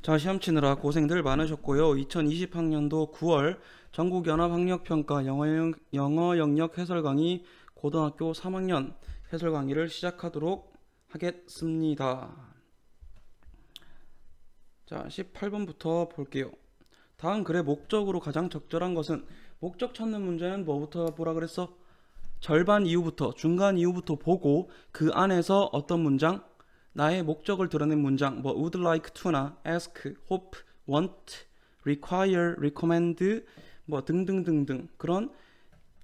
자, 시험 치느라 고생들 많으셨고요. 2020학년도 9월 전국연합학력평가 영어 영역 해설 강의 고등학교 3학년 해설 강의를 시작하도록 하겠습니다. 자, 18번부터 볼게요. 다음 글의 목적으로 가장 적절한 것은, 목적 찾는 문제는 뭐부터 보라 그랬어? 절반 이후부터, 중간 이후부터 보고 그 안에서 어떤 문장? 나의 목적을 드러낸 문장, 뭐 would like to나 ask, hope, want, require, recommend, 뭐 등등등등 그런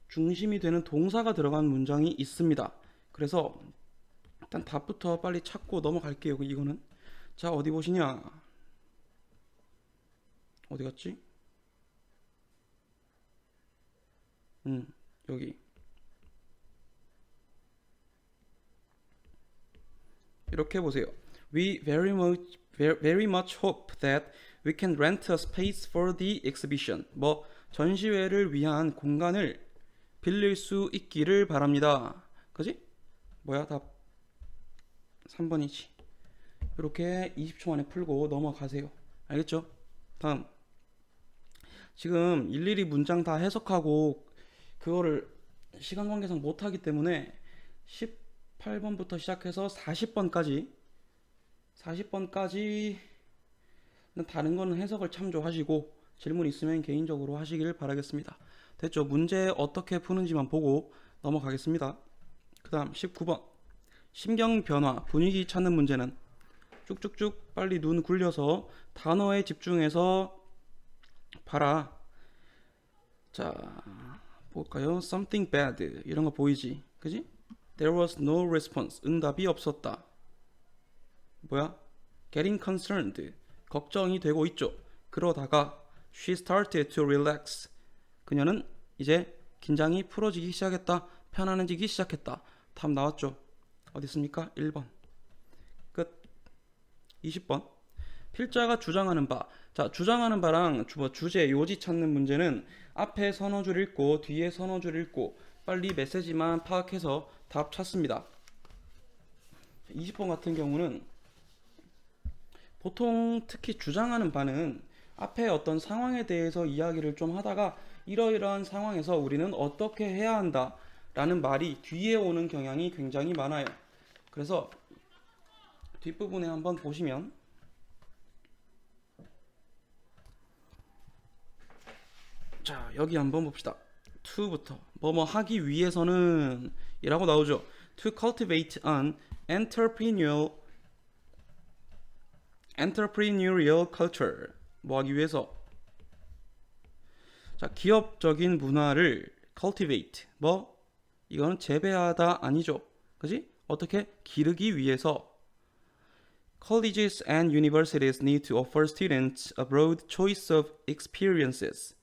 중심이 되는 동사가 들어간 문장이 있습니다. 그래서 일단 답부터 빨리 찾고 넘어갈게요. 이거는 자, 어디 보시냐? 어디 갔지? 여기 이렇게 보세요. We very much hope that we can rent a space for the exhibition. 뭐 전시회를 위한 공간을 빌릴 수 있기를 바랍니다. 그지? 뭐야? 답 3번이지. 이렇게 20초 만에 풀고 넘어가세요. 알겠죠? 다음. 지금 일일이 문장 다 해석하고 그거를 시간 관계상 못하기 때문에 18번부터 시작해서 40번까지 다른 거는 해석을 참조하시고 질문 있으면 개인적으로 하시길 바라겠습니다. 됐죠? 문제 어떻게 푸는지만 보고 넘어가겠습니다. 그 다음 19번 심경 변화, 분위기 찾는 문제는 쭉쭉쭉 빨리 눈 굴려서 단어에 집중해서 봐라. 자, 볼까요? Something bad 이런 거 보이지? 그지? There was no response. 응답이 없었다. 뭐야? Getting concerned. 걱정이 되고 있죠. 그러다가 she started to relax. 그녀는 이제 긴장이 풀어지기 시작했다. 편안해지기 시작했다. 답 나왔죠? 어디 있습니까? 1번. 끝. 20번. 필자가 주장하는 바. 자, 주장하는 바랑 주제, 요지 찾는 문제는 앞에 선어줄 읽고 뒤에 선어줄 읽고 빨리 메시지만 파악해서 답 찾습니다. 20번 같은 경우는 보통 특히 주장하는 바는 앞에 어떤 상황에 대해서 이야기를 좀 하다가 이러이러한 상황에서 우리는 어떻게 해야 한다 라는 말이 뒤에 오는 경향이 굉장히 많아요. 그래서 뒷부분에 한번 보시면 자, 여기 한번 봅시다. to부터 뭐뭐 하기 위해서는 이라고 나오죠. To cultivate an entrepreneurial culture. 뭐 하기 위해서? 자, 기업적인 문화를 cultivate. 뭐 이거는 재배하다 아니죠. 그지? 어떻게 기르기 위해서 colleges and universities need to offer students a broad choice of experiences.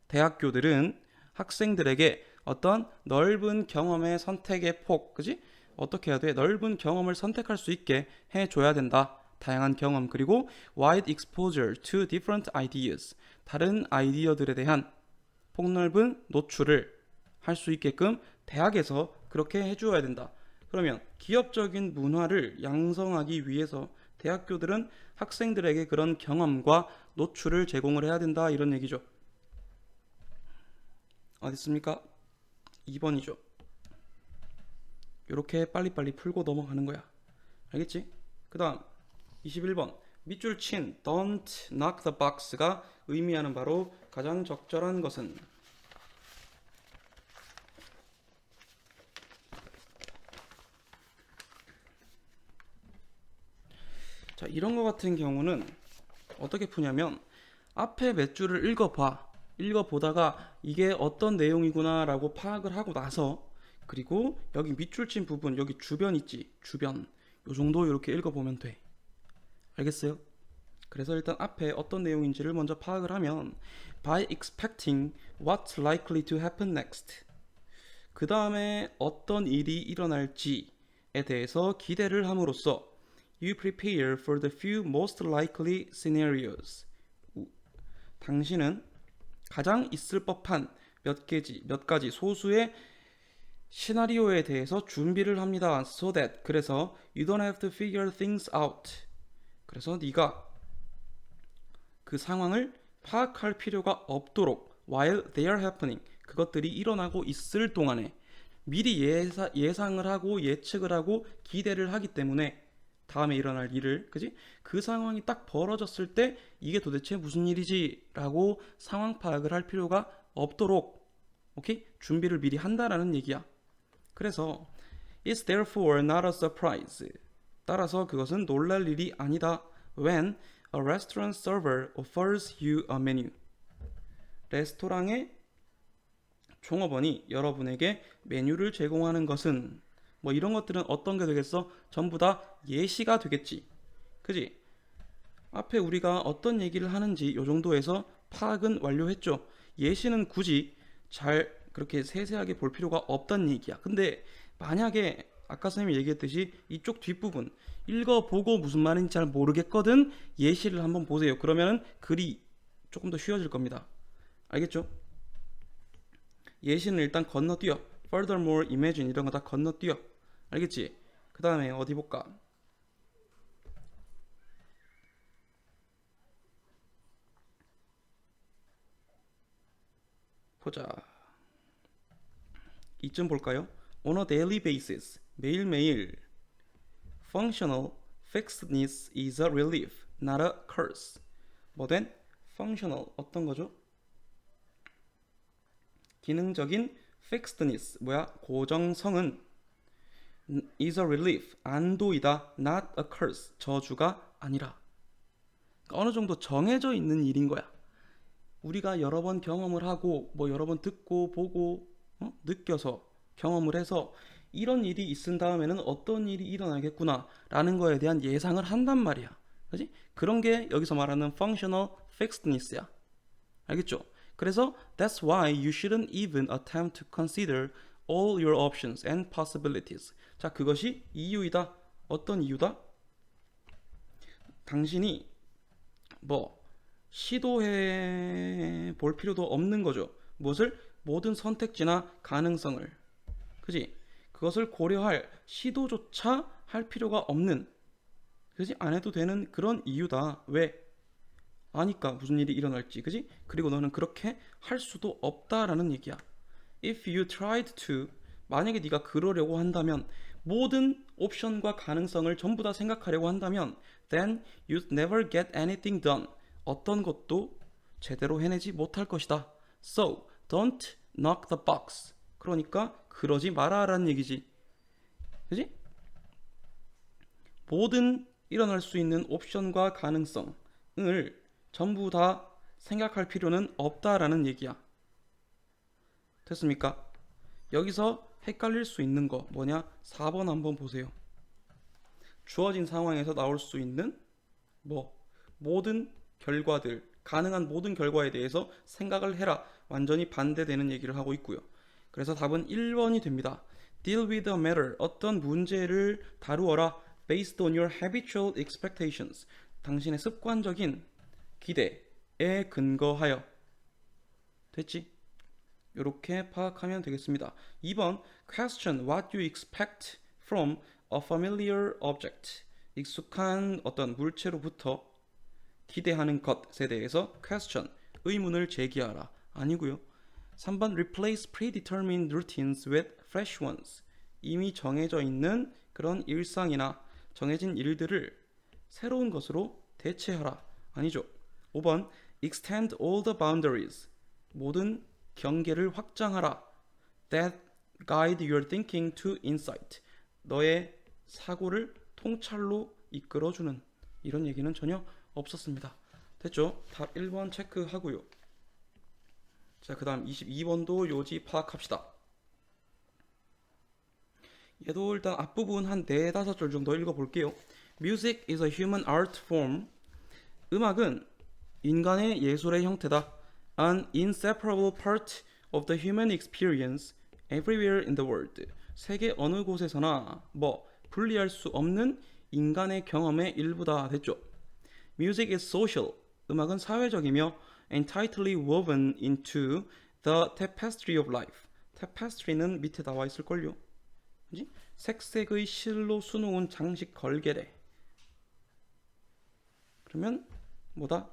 대학교들은 학생들에게 어떤 넓은 경험의 선택의 폭, 그지? 어떻게 해야 돼? 넓은 경험을 선택할 수 있게 해줘야 된다. 다양한 경험, 그리고 wide exposure to different ideas. 다른 아이디어들에 대한 폭넓은 노출을 할 수 있게끔 대학에서 그렇게 해줘야 된다. 그러면 기업적인 문화를 양성하기 위해서 대학교들은 학생들에게 그런 경험과 노출을 제공을 해야 된다, 이런 얘기죠. 어디 있습니까? 2번이죠. 이렇게 빨리빨리 풀고 넘어가는 거야. 알겠지? 그 다음 21번 밑줄 친 don't knock the box가 의미하는 바로 가장 적절한 것은. 자, 이런 거 같은 경우는 어떻게 푸냐면 앞에 몇 줄을 읽어보다가 이게 어떤 내용이구나 라고 파악을 하고 나서, 그리고 여기 밑줄 친 부분, 여기 주변 있지? 주변 요 정도 이렇게 읽어보면 돼. 알겠어요? 그래서 일단 앞에 어떤 내용인지를 먼저 파악을 하면 by expecting what's likely to happen next, 그 다음에 어떤 일이 일어날지에 대해서 기대를 함으로써 you prepare for the few most likely scenarios. 당신은 가장 있을 법한 몇 가지 소수의 시나리오에 대해서 준비를 합니다. So that, 그래서 you don't have to figure things out. 그래서 네가 그 상황을 파악할 필요가 없도록 while they are happening 그것들이 일어나고 있을 동안에 미리 예상을 하고 예측을 하고 기대를 하기 때문에 다음에 일어날 일을 그지? 그 상황이 딱 벌어졌을 때 이게 도대체 무슨 일이지? 라고 상황 파악을 할 필요가 없도록 오케이? 준비를 미리 한다라는 얘기야. 그래서 It's therefore not a surprise. 따라서 그것은 놀랄 일이 아니다. When a restaurant server offers you a menu. 레스토랑의 종업원이 여러분에게 메뉴를 제공하는 것은 뭐 이런 것들은 어떤 게 되겠어? 전부 다 예시가 되겠지. 그지? 앞에 우리가 어떤 얘기를 하는지 요 정도에서 파악은 완료했죠. 예시는 굳이 잘 그렇게 세세하게 볼 필요가 없다는 얘기야. 근데 만약에 아까 선생님이 얘기했듯이 이쪽 뒷부분 읽어보고 무슨 말인지 잘 모르겠거든 예시를 한번 보세요. 그러면 글이 조금 더 쉬워질 겁니다. 알겠죠? 예시는 일단 건너뛰어. Furthermore, imagine 이런 거 다 건너뛰어. 알겠지? 그 다음에 어디 볼까? 보자. 이쯤 볼까요? On a daily basis. 매일매일. Functional fixedness is a relief, not a curse. 뭐든? Functional 어떤 거죠? 기능적인 fixedness 뭐야? 고정성은 is a relief 안도이다 not a curse 저주가 아니라 그러니까 어느 정도 정해져 있는 일인 거야. 우리가 여러 번 경험을 하고 뭐 여러 번 듣고 보고 느껴서 경험을 해서 이런 일이 있은 다음에는 어떤 일이 일어나겠구나 라는 거에 대한 예상을 한단 말이야. 그지? 그런 게 여기서 말하는 functional fixedness야. 알겠죠? 그래서 that's why you shouldn't even attempt to consider all your options and possibilities. 자, 그것이 이유이다. 어떤 이유다? 당신이 뭐 시도해 볼 필요도 없는 거죠. 무엇을? 모든 선택지나 가능성을. 그지? 그것을 고려할 시도조차 할 필요가 없는 그지? 안 해도 되는 그런 이유다. 왜? 아니까 무슨 일이 일어날지. 그지? 그리고 너는 그렇게 할 수도 없다라는 얘기야. If you tried to 만약에 네가 그러려고 한다면 모든 옵션과 가능성을 전부 다 생각하려고 한다면 then you'd never get anything done. 어떤 것도 제대로 해내지 못할 것이다. So don't knock the box. 그러니까 그러지 마라라는 얘기지. 그지? 모든 일어날 수 있는 옵션과 가능성을 전부 다 생각할 필요는 없다라는 얘기야. 됐습니까? 여기서 헷갈릴 수 있는 거 뭐냐? 4번 한번 보세요. 주어진 상황에서 나올 수 있는 뭐 모든 결과들, 가능한 모든 결과에 대해서 생각을 해라. 완전히 반대되는 얘기를 하고 있고요. 그래서 답은 1번이 됩니다. Deal with a matter. 어떤 문제를 다루어라. Based on your habitual expectations. 당신의 습관적인 기대에 근거하여. 됐지? 이렇게 파악하면 되겠습니다. 2번 Question what you expect from a familiar object. 익숙한 어떤 물체로부터 기대하는 것에 대해서 question, 의문을 제기하라. 아니고요. 3번 Replace predetermined routines with fresh ones. 이미 정해져 있는 그런 일상이나 정해진 일들을 새로운 것으로 대체하라. 아니죠. 5번 Extend all the boundaries. 모든 경계를 확장하라. That guide your thinking to insight. 너의 사고를 통찰로 이끌어주는 이런 얘기는 전혀 없었습니다. 됐죠? 답 1번 체크하고요. 자, 그 다음 22번도 요지 파악합시다. 얘도 일단 앞부분 한 4-5줄 정도 읽어볼게요. Music is a human art form. 음악은 인간의 예술의 형태다. An inseparable part of the human experience everywhere in the world. 세계 어느 곳에서나 뭐 분리할 수 없는 인간의 경험의 일부다. 됐죠? Music is social. 음악은 사회적이며 and tightly woven into the tapestry of life. tapestry는 밑에 나와 있을걸요. 그치? 색색의 실로 수놓은 장식 걸개래. 그러면 뭐다?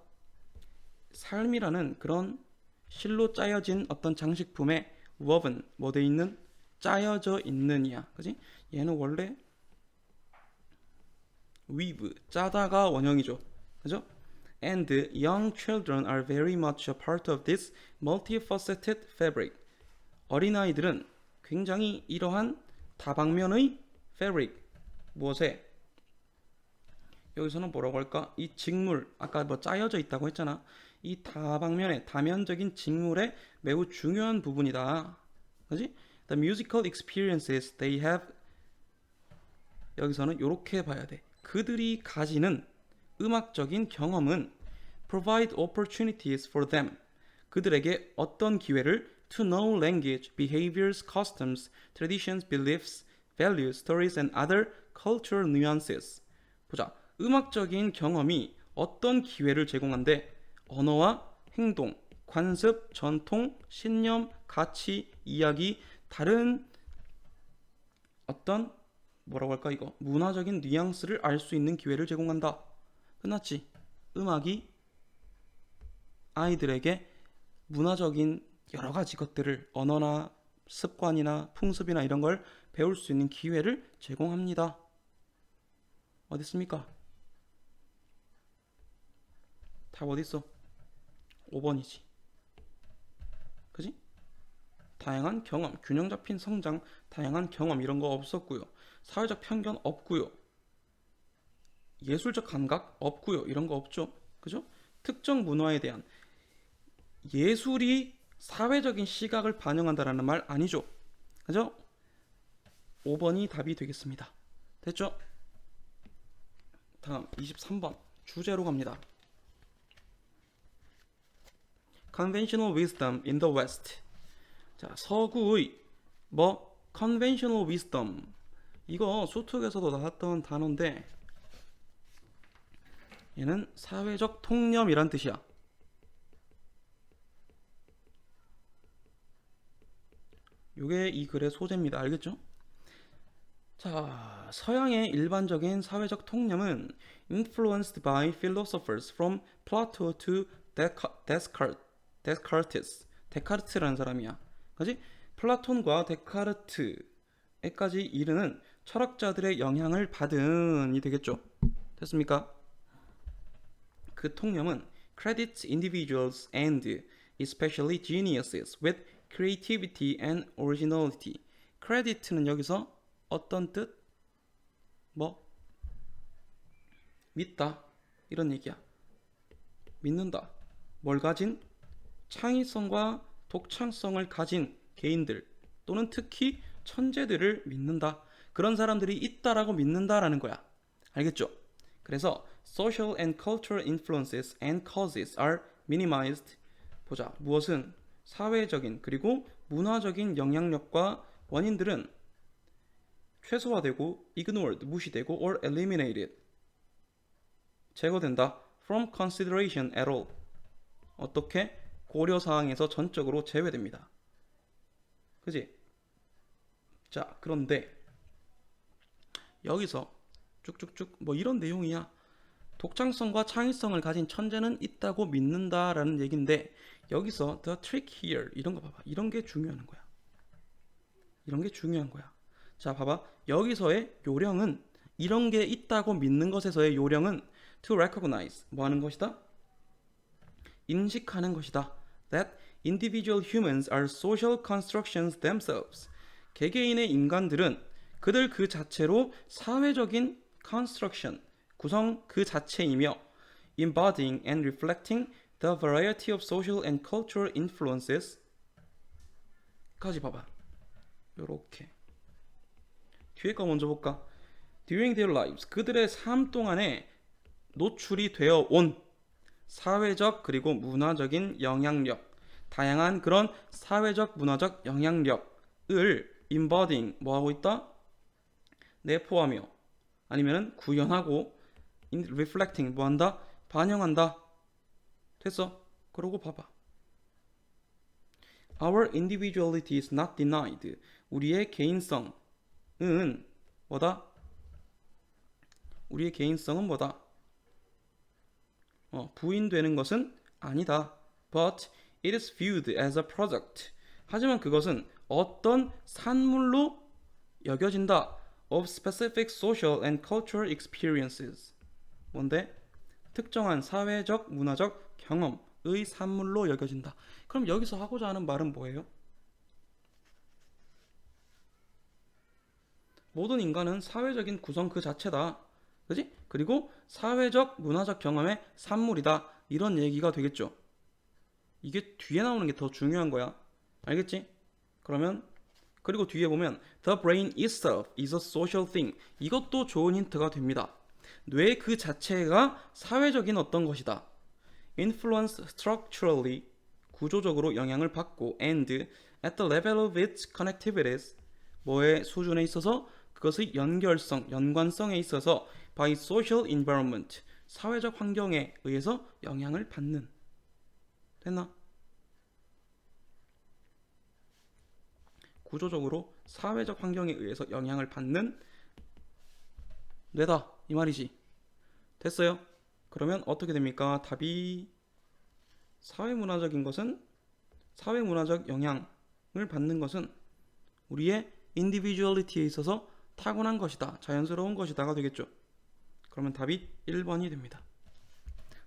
삶이라는 그런 실로 짜여진 어떤 장식품에 woven 뭐 돼 있는? 짜여져 있는이야. 그지? 얘는 원래 weave 짜다가 원형이죠. 그죠? And young children are very much a part of this multifaceted fabric. 어린아이들은 굉장히 이러한 다방면의 fabric 무엇에? 여기서는 뭐라고 할까? 이 직물 아까 뭐 짜여져 있다고 했잖아. 이 다방면의 다면적인 직물의 매우 중요한 부분이다. 그지? The musical experiences they have 여기서는 이렇게 봐야 돼. 그들이 가지는 음악적인 경험은 provide opportunities for them. 그들에게 어떤 기회를 to know language, behaviors, customs, traditions, beliefs, values, stories, and other cultural nuances. 보자. 음악적인 경험이 어떤 기회를 제공한대? 언어와 행동, 관습, 전통, 신념, 가치, 이야기, 다른 어떤 뭐라고 할까 이거 문화적인 뉘앙스를 알 수 있는 기회를 제공한다. 끝났지? 음악이 아이들에게 문화적인 여러 가지 것들을 언어나 습관이나 풍습이나 이런 걸 배울 수 있는 기회를 제공합니다. 어디 있습니까? 답 어디 있어? 5번이지. 그지? 다양한 경험, 균형 잡힌 성장, 다양한 경험 이런 거 없었고요. 사회적 편견 없고요. 예술적 감각 없고요. 이런 거 없죠. 그죠? 특정 문화에 대한 예술이 사회적인 시각을 반영한다라는 말 아니죠. 그죠? 5번이 답이 되겠습니다. 됐죠? 다음 23번 주제로 갑니다. Conventional wisdom in the West. 자, 서구의 뭐 conventional wisdom 이거 소특에서도 나왔던 단어인데 얘는 사회적 통념이란 뜻이야. 요게 이 글의 소재입니다. 알겠죠? 자, 서양의 일반적인 사회적 통념은 influenced by philosophers from Plato to Descartes. 데카르트라는 사람이야. 그지? 플라톤과 데카르트에까지 이르는 철학자들의 영향을 받은이 되겠죠. 됐습니까? 그 통념은 credits individuals and especially geniuses with creativity and originality. credit는 여기서 어떤 뜻? 뭐? 믿다 이런 얘기야. 믿는다. 뭘 가진? 창의성과 독창성을 가진 개인들 또는 특히 천재들을 믿는다. 그런 사람들이 있다라고 믿는다라는 거야. 알겠죠? 그래서 social and cultural influences and causes are minimized. 보자. 무엇은 사회적인 그리고 문화적인 영향력과 원인들은 최소화되고 ignored 무시되고 or eliminated 제거된다. from consideration at all. 어떻게? 고려사항에서 전적으로 제외됩니다. 그지? 자, 그런데 여기서 쭉쭉쭉 뭐 이런 내용이야. 독창성과 창의성을 가진 천재는 있다고 믿는다라는 얘기인데 여기서 the trick here 이런 거 봐봐. 이런 게 중요한 거야. 이런 게 중요한 거야. 자, 봐봐. 여기서의 요령은 이런 게 있다고 믿는 것에서의 요령은 to recognize 뭐 하는 것이다? 인식하는 것이다. That individual humans are social constructions themselves. 개개인의 인간들은 그들 그 자체로 사회적인 construction, 구성 그 자체이며 embodying and reflecting the variety of social and cultural influences 까지 봐봐. 요렇게 뒤에 거 먼저 볼까? During their lives, 그들의 삶 동안에 노출이 되어 온 사회적 그리고 문화적인 영향력, 다양한 그런 사회적 문화적 영향력을 embodying 뭐하고 있다? 내포하며 아니면 구현하고 reflecting 뭐한다? 반영한다. 됐어? 그러고 봐봐. Our individuality is not denied. 우리의 개인성은 뭐다? 우리의 개인성은 뭐다? 부인되는 것은 아니다. But it is viewed as a product. 하지만 그것은 어떤 산물로 여겨진다. Of specific social and cultural experiences. 뭔데? 특정한 사회적, 문화적 경험의 산물로 여겨진다. 그럼 여기서 하고자 하는 말은 뭐예요? 모든 인간은 사회적인 구성 그 자체다. 그지? 그리고 사회적, 문화적 경험의 산물이다. 이런 얘기가 되겠죠. 이게 뒤에 나오는 게 더 중요한 거야. 알겠지? 그러면 그리고 뒤에 보면 The brain itself is a social thing. 이것도 좋은 힌트가 됩니다. 뇌 그 자체가 사회적인 어떤 것이다. Influenced structurally. 구조적으로 영향을 받고 and at the level of its connectivities. 뭐의 수준에 있어서 그것의 연결성, 연관성에 있어서 by social environment. 사회적 환경에 의해서 영향을 받는. 됐나? 구조적으로 사회적 환경에 의해서 영향을 받는 뇌다 이 말이지. 됐어요? 그러면 어떻게 됩니까? 답이 사회문화적인 것은 사회문화적 영향을 받는 것은 우리의 인디비주얼리티에 있어서 타고난 것이다. 자연스러운 것이다가 되겠죠. 그러면 답이 1번이 됩니다.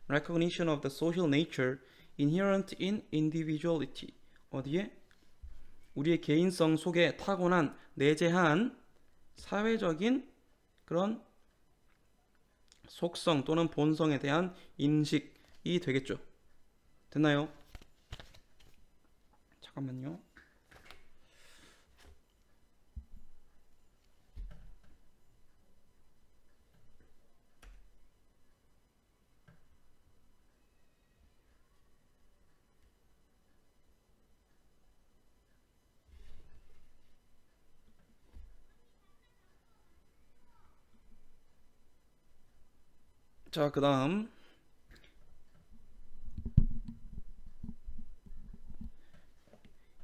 Recognition of the social nature inherent in individuality. 어디에? 우리의 개인성 속에 타고난 내재한 사회적인 그런 속성 또는 본성에 대한 인식이 되겠죠. 됐나요? 잠깐만요. 자, 그 다음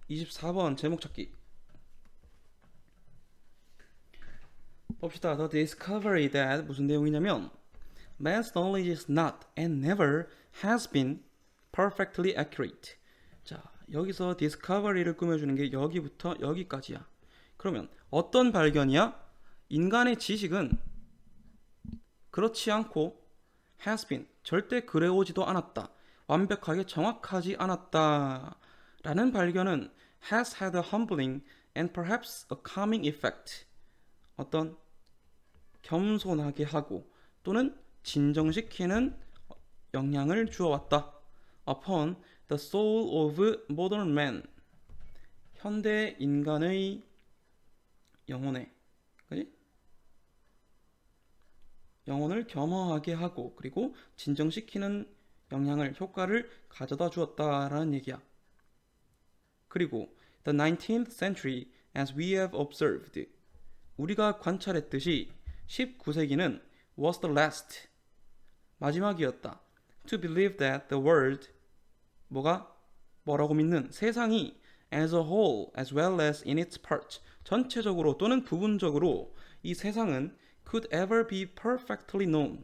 24번 제목 찾기 봅시다. The discovery that 무슨 내용이냐면 Man's knowledge is not and never has been perfectly accurate. 자, 여기서 discovery를 꾸며주는 게 여기부터 여기까지야. 그러면 어떤 발견이야? 인간의 지식은 그렇지 않고 has been, 절대 그래오지도 않았다. 완벽하게 정확하지 않았다. 라는 발견은 has had a humbling and perhaps a calming effect. 어떤 겸손하게 하고 또는 진정시키는 영향을 주어왔다. Upon the soul of modern man. 현대 인간의 영혼에, 그지? 영혼을 겸허하게 하고 그리고 진정시키는 영향을 효과를 가져다 주었다라는 얘기야. 그리고 the 19th century as we have observed. 우리가 관찰했듯이 19세기는 was the last. 마지막이었다. To believe that the world 뭐라고 믿는 세상이 as a whole as well as in its parts. 전체적으로 또는 부분적으로 이 세상은 could ever be perfectly known.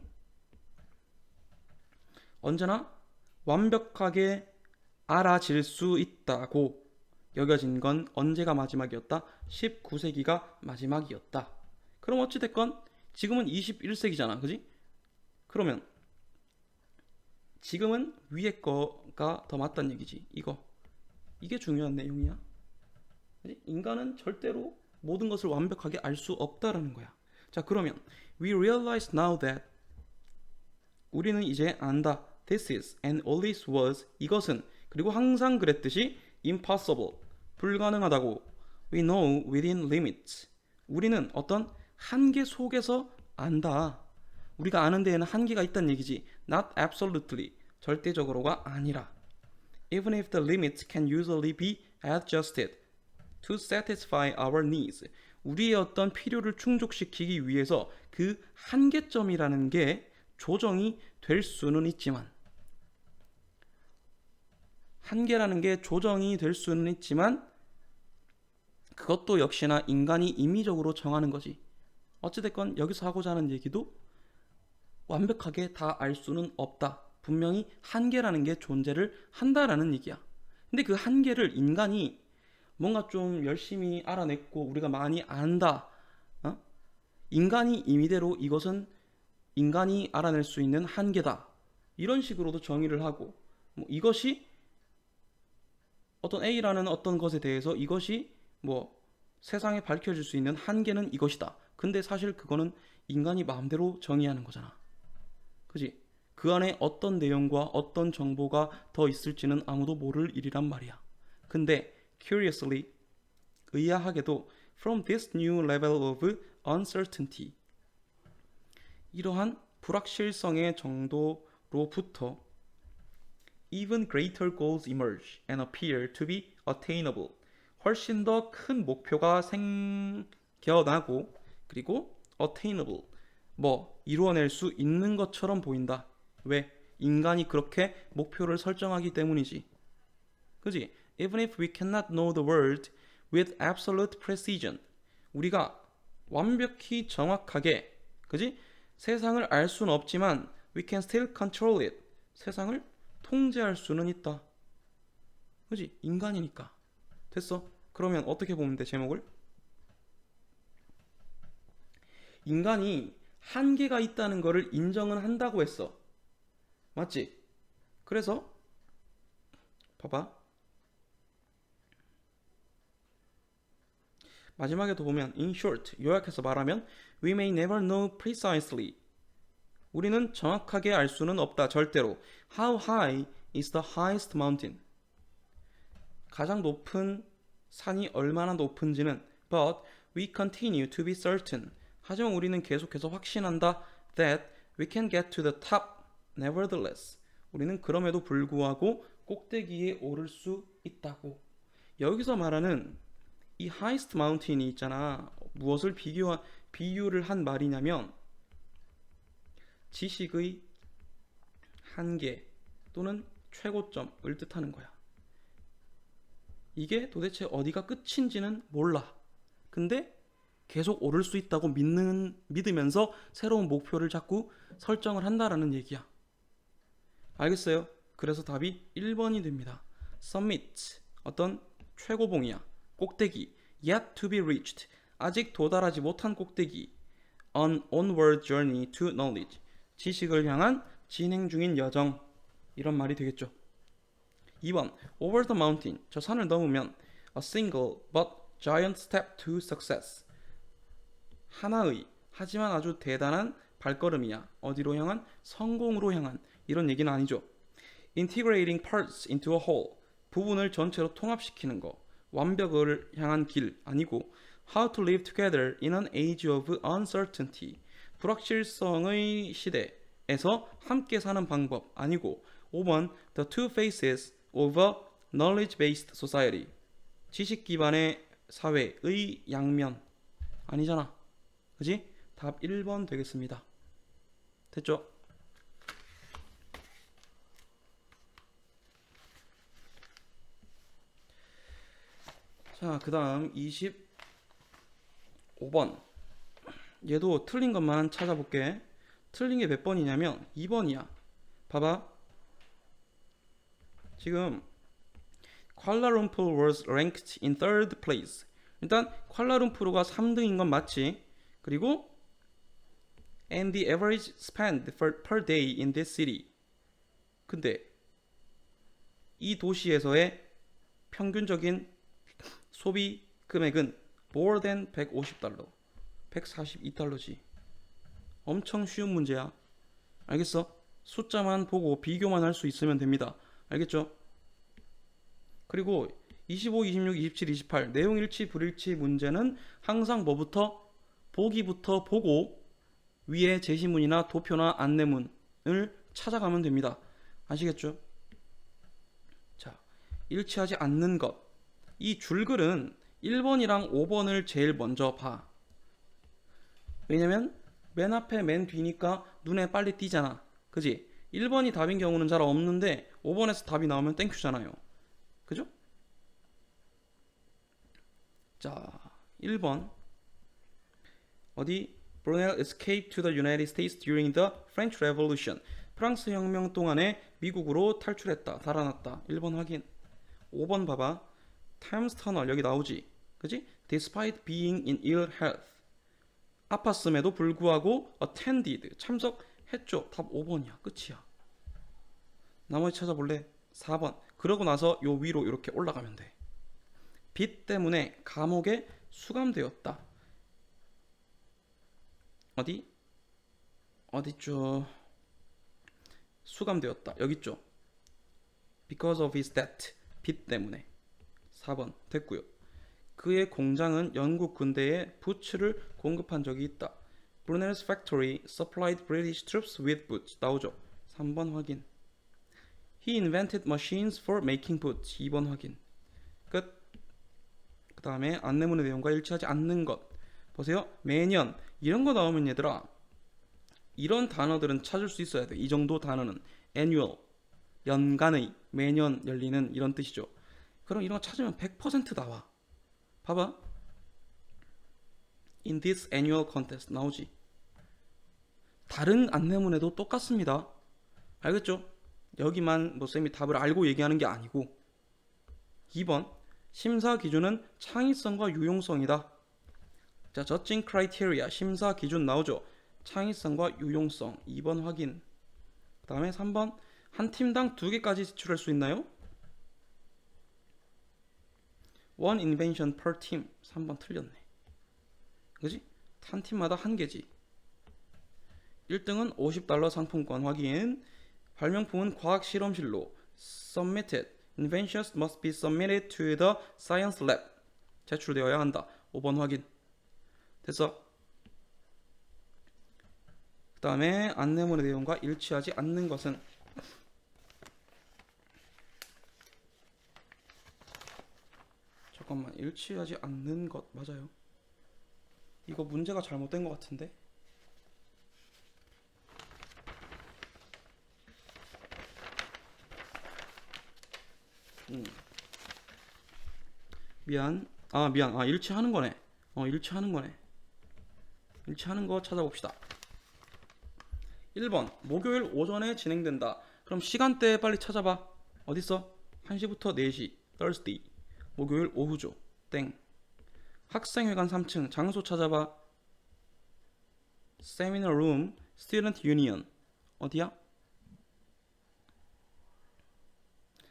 언제나 완벽하게 알아질 수 있다고 여겨진 건 언제가 마지막이었다? 19세기가 마지막이었다. 그럼 어찌됐건 지금은 21세기잖아. 그지? 그러면 지금은 위에 거가 더 맞다는 얘기지. 이게 중요한 내용이야. 그지? 인간은 절대로 모든 것을 완벽하게 알 수 없다라는 거야. 자, 그러면 we realize now that 우리는 이제 안다. This is and always was. 이것은 그리고 항상 그랬듯이 impossible. 불가능하다고. We know within limits. 우리는 어떤 한계 속에서 안다. 우리가 아는 데에는 한계가 있다는 얘기지. Not absolutely. 절대적으로가 아니라. Even if the limits can usually be adjusted to satisfy our needs. 우리의 어떤 필요를 충족시키기 위해서 그 한계점이라는 게 조정이 될 수는 있지만 한계라는 게 조정이 될 수는 있지만 그것도 역시나 인간이 임의적으로 정하는 거지. 어찌됐건 여기서 하고자 하는 얘기도 완벽하게 다 알 수는 없다. 분명히 한계라는 게 존재를 한다라는 얘기야. 근데 그 한계를 인간이 뭔가 좀 열심히 알아냈고 우리가 많이 안다. 어? 인간이 임의대로 이것은 인간이 알아낼 수 있는 한계다. 이런 식으로도 정의를 하고 뭐 이것이 어떤 A라는 어떤 것에 대해서 이것이 뭐 세상에 밝혀질 수 있는 한계는 이것이다. 근데 사실 그거는 인간이 마음대로 정의하는 거잖아. 그지? 그 안에 어떤 내용과 어떤 정보가 더 있을지는 아무도 모를 일이란 말이야. 근데 curiously 의아하게도 from this new level of uncertainty 이러한 불확실성의 정도로부터 even greater goals emerge and appear to be attainable. 훨씬 더 큰 목표가 생겨나고 그리고 attainable 뭐 이루어낼 수 있는 것처럼 보인다. 왜? 인간이 그렇게 목표를 설정하기 때문이지. 그지? Even if we cannot know the world with absolute precision. 우리가 완벽히 정확하게 그지? 세상을 알 수는 없지만 we can still control it. 세상을 통제할 수는 있다. 그지? 인간이니까. 됐어? 그러면 어떻게 보면 돼, 제목을? 인간이 한계가 있다는 것을 인정은 한다고 했어. 맞지? 그래서 봐봐. 마지막에도 보면 in short, 요약해서 말하면 we may never know precisely. 우리는 정확하게 알 수는 없다, 절대로. How high is the highest mountain? 가장 높은 산이 얼마나 높은지는 but we continue to be certain. 하지만 우리는 계속해서 확신한다 that we can get to the top nevertheless. 우리는 그럼에도 불구하고 꼭대기에 오를 수 있다고. 여기서 말하는 이 highest mountain이 있잖아. 무엇을 비유를 한 말이냐면 지식의 한계 또는 최고점을 뜻하는 거야. 이게 도대체 어디가 끝인지는 몰라. 근데 계속 오를 수 있다고 믿으면서 새로운 목표를 자꾸 설정을 한다라는 얘기야. 알겠어요? 그래서 답이 1번이 됩니다. summit, 어떤 최고봉이야. 꼭대기, yet to be reached, 아직 도달하지 못한 꼭대기. an onward journey to knowledge, 지식을 향한 진행 중인 여정. 이런 말이 되겠죠. 2번, over the mountain, 저 산을 넘으면 a single but giant step to success, 하나의 하지만 아주 대단한 발걸음이야. 어디로 향한? 성공으로 향한. 이런 얘기는 아니죠. integrating parts into a whole, 부분을 전체로 통합시키는 거. 완벽을 향한 길 아니고 how to live together in an age of uncertainty, 불확실성의 시대에서 함께 사는 방법 아니고 5번 the two faces of a knowledge-based society, 지식 기반의 사회의 양면 아니잖아. 그지? 답 1번 되겠습니다. 됐죠? 자, 그 다음 25번. 얘도 틀린 것만 찾아볼게. 틀린 게 몇 번이냐면 2번이야. 봐봐. 지금 쿠알라룸푸르 was ranked in third place. 일단 쿠알라룸푸르가 3등인 건 맞지. 그리고 and the average spend per day in this city. 근데 이 도시에서의 평균적인 소비 금액은 more than 150달러, 142달러지. 엄청 쉬운 문제야. 알겠어? 숫자만 보고 비교만 할 수 있으면 됩니다. 알겠죠? 그리고 25, 26, 27, 28 내용 일치, 불일치 문제는 항상 뭐부터? 보기부터 보고 위에 제시문이나 도표나 안내문을 찾아가면 됩니다. 아시겠죠? 자, 일치하지 않는 것. 이 줄글은 1번이랑 5번을 제일 먼저 봐. 왜냐면 맨 앞에 맨 뒤니까 눈에 빨리 띄잖아. 그지? 1번이 답인 경우는 잘 없는데 5번에서 답이 나오면 땡큐잖아요. 그죠? 자, 1번. 어디? Brunel escaped to the United States during the French Revolution. 프랑스 혁명 동안에 미국으로 탈출했다. 달아났다. 1번 확인. 5번 봐봐. 타임스 터널 여기 나오지. 그지? Despite being in ill health. 아팠음에도 불구하고 attended. 참석했죠. 답 5번이야. 끝이야. 나머지 찾아볼래? 4번. 그러고 나서 요 위로 이렇게 올라가면 돼. 빚 때문에 감옥에 수감되었다. 어디죠? 수감되었다. 여기 있죠. Because of his debt. 빚 때문에. 4번 됐고요. 그의 공장은 영국 군대에 부츠를 공급한 적이 있다. Brunel's factory supplied British troops with boots. 나오죠. 3번 확인. He invented machines for making boots. 2번 확인. 끝. 그 다음에 안내문의 내용과 일치하지 않는 것. 보세요. 매년 이런 거 나오면 얘들아 이런 단어들은 찾을 수 있어야 돼. 이 정도 단어는 annual 연간의 매년 열리는 이런 뜻이죠. 그럼 이런 거 찾으면 100% 나와. 봐봐. In this annual contest 나오지. 다른 안내문에도 똑같습니다. 알겠죠? 여기만 뭐 쌤이 답을 알고 얘기하는 게 아니고. 2번 심사 기준은 창의성과 유용성이다. 자, 저칭 크라이테리아 심사 기준 나오죠. 창의성과 유용성. 2번 확인. 그 다음에 3번 한 팀당 2개까지 지출할 수 있나요? One invention per team. 3번 틀렸네. 그지? 한 팀마다 한 개지. 1등은 $50 상품권 확인. 발명품은 과학 실험실로 submitted. Inventions must be submitted to the science lab. 제출되어야 한다. 5번 확인. 됐어. 그 다음에 안내문의 내용과 일치하지 않는 것은 잠깐만 일치하지 않는 것 맞아요? 이거 문제가 잘못된 것 같은데? 미안. 일치하는 거네. 일치하는 거네. 일치하는 거 찾아봅시다. 1번 목요일 오전에 진행된다. 그럼 시간대 빨리 찾아봐. 어딨어? 1시부터 4시 Thursday. 목요일 오후죠. 땡. 학생회관 3층 장소 찾아봐. Seminar room Student Union. 어디야?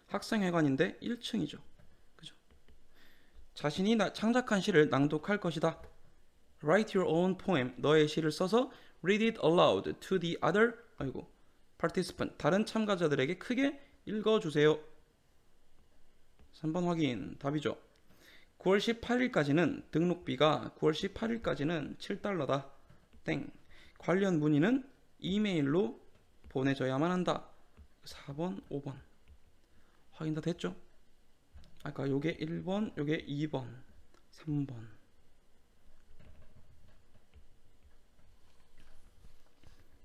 학생회관인데 1층이죠. 그죠? 자신이 창작한 시를 낭독할 것이다. Write your own poem. 너의 시를 써서 read it aloud to the other participant. 다른 참가자들에게 크게 읽어주세요. 3번 확인. 답이죠. 9월 18일까지는 등록비가 9월 18일까지는 $7다. 땡. 관련 문의는 이메일로 보내줘야만 한다. 4번, 5번. 확인 다 됐죠? 아까 요게 1번, 요게 2번, 3번.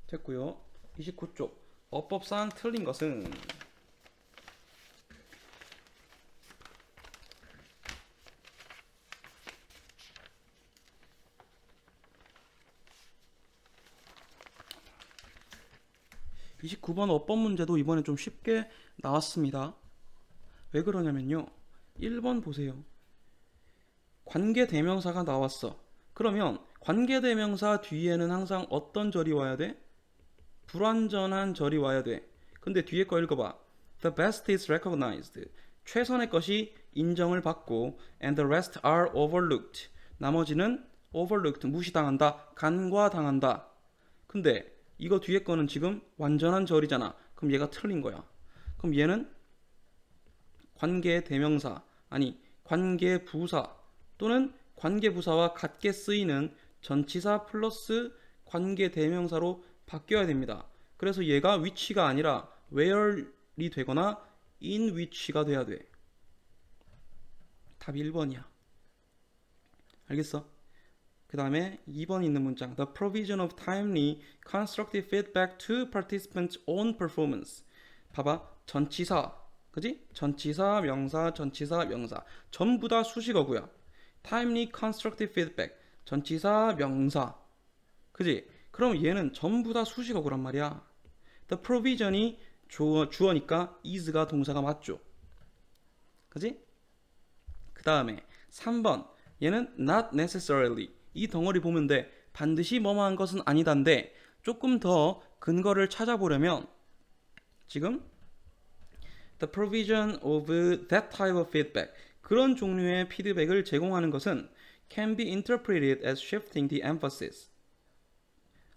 됐고요. 29쪽. 어법상 틀린 것은 29번 어법 문제도 이번에 좀 쉽게 나왔습니다. 왜 그러냐면요. 1번 보세요. 관계대명사가 나왔어. 그러면 관계대명사 뒤에는 항상 어떤 절이 와야 돼? 불완전한 절이 와야 돼. 근데 뒤에 거 읽어봐. The best is recognized. 최선의 것이 인정을 받고 and the rest are overlooked. 나머지는 overlooked, 무시당한다, 간과당한다. 근데 이거 뒤에 거는 지금 완전한 절이잖아. 그럼 얘가 틀린 거야. 그럼 얘는 관계대명사, 아니 관계부사 또는 관계부사와 같게 쓰이는 전치사 플러스 관계대명사로 바뀌어야 됩니다. 그래서 얘가 which가 아니라 where이 되거나 in which가 돼야 돼. 답이 1번이야. 알겠어? 그 다음에 2번 있는 문장 The provision of timely constructive feedback to participants' own performance. 봐봐. 전치사 그지? 전치사, 명사, 전치사, 명사 전부 다 수식어고요. timely constructive feedback 전치사, 명사 그지? 그럼 얘는 전부 다 수식어고란 말이야. The provision이 주어니까 is가 동사가 맞죠. 그지? 그 다음에 3번 얘는 not necessarily 이 덩어리 보면 돼. 반드시 뭐뭐한 것은 아니단데 조금 더 근거를 찾아보려면 지금 the provision of that type of feedback 그런 종류의 피드백을 제공하는 것은 can be interpreted as shifting the emphasis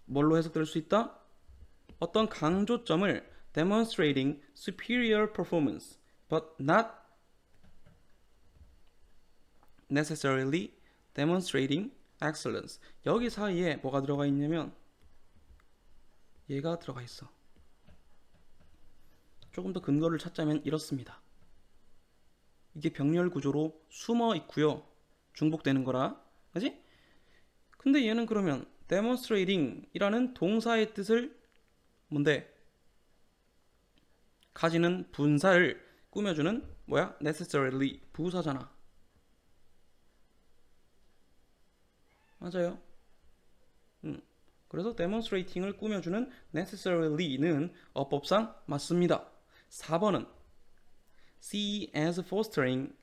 뭘로 해석될 수 있다? 어떤 강조점을 demonstrating superior performance but not necessarily demonstrating excellence 여기 사이에 뭐가 들어가 있냐면 얘가 들어가 있어. 조금 더 근거를 찾자면 이렇습니다. 이게 병렬 구조로 숨어 있고요. 중복되는 거라. 그지? 근데 얘는 그러면 demonstrating 이라는 동사의 뜻을 뭔데? 가지는 분사를 꾸며주는 뭐야? necessarily 부사잖아. 맞아요. 그래서 demonstrating을 꾸며주는 necessarily는 어법상 맞습니다. 4번은 see as fostering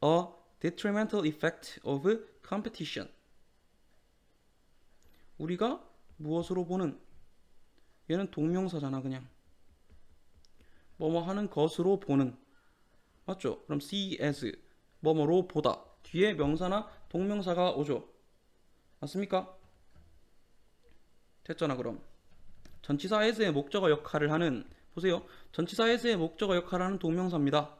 a detrimental effect of competition. 우리가 무엇으로 보는 얘는 동명사잖아 그냥. 뭐뭐 하는 것으로 보는 맞죠? 그럼 see as 뭐뭐로 보다 뒤에 명사나 동명사가 오죠. 맞습니까? 됐잖아 그럼. 전치사 as의 목적어 역할을 하는 보세요. 전치사 as의 목적어 역할을 하는 동명사입니다.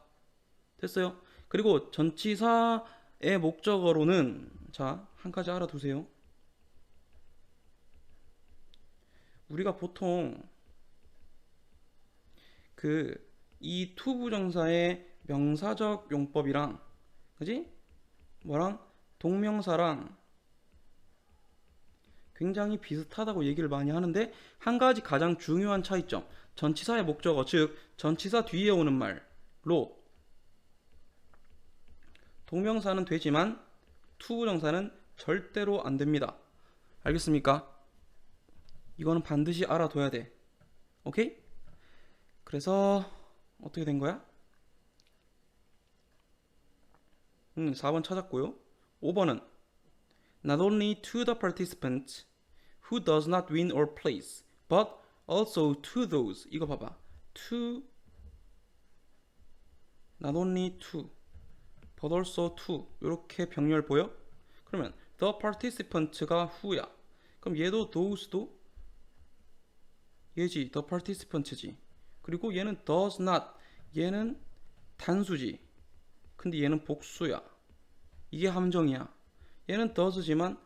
됐어요? 그리고 전치사의 목적어로는 자, 한 가지 알아두세요. 우리가 보통 이 투부정사의 명사적 용법이랑 그지? 뭐랑 동명사랑 굉장히 비슷하다고 얘기를 많이 하는데 한 가지 가장 중요한 차이점 전치사의 목적어 즉 전치사 뒤에 오는 말로 동명사는 되지만 투부정사는 절대로 안 됩니다. 알겠습니까? 이거는 반드시 알아둬야 돼. 오케이? 그래서 어떻게 된 거야? 4번 찾았고요. 5번은 not only to the participant who does not win or place, but also to those. 이거 봐봐. to, not only to, but also to. 이렇게 병렬 보여? 그러면 the participant가 who야. 그럼 얘도 those도 얘지. the participant지. 그리고 얘는 does not. 얘는 단수지. 근데 얘는 복수야. 이게 함정이야. 얘는 does지만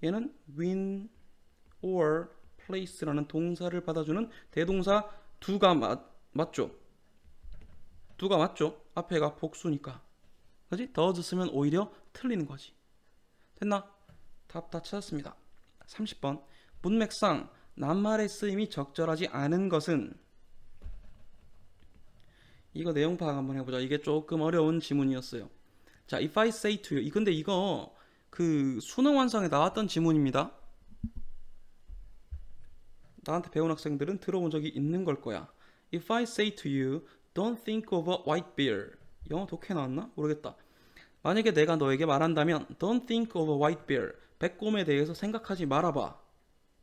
얘는 win or place라는 동사를 받아주는 대동사 do가 맞죠? do가 맞죠? 앞에가 복수니까. 그지? does 쓰면 오히려 틀리는 거지. 됐나? 답 다 찾았습니다. 30번 문맥상 낱말의 쓰임이 적절하지 않은 것은 이거 내용 파악 한번 해보자. 이게 조금 어려운 지문이었어요. 자, if I say to you. 근데 이거 수능 완성에 나왔던 지문입니다. 나한테 배운 학생들은 들어본 적이 있는 걸 거야. If I say to you, don't think of a white bear. 영어 독해 나왔나? 모르겠다. 만약에 내가 너에게 말한다면 don't think of a white bear. 백곰에 대해서 생각하지 말아봐.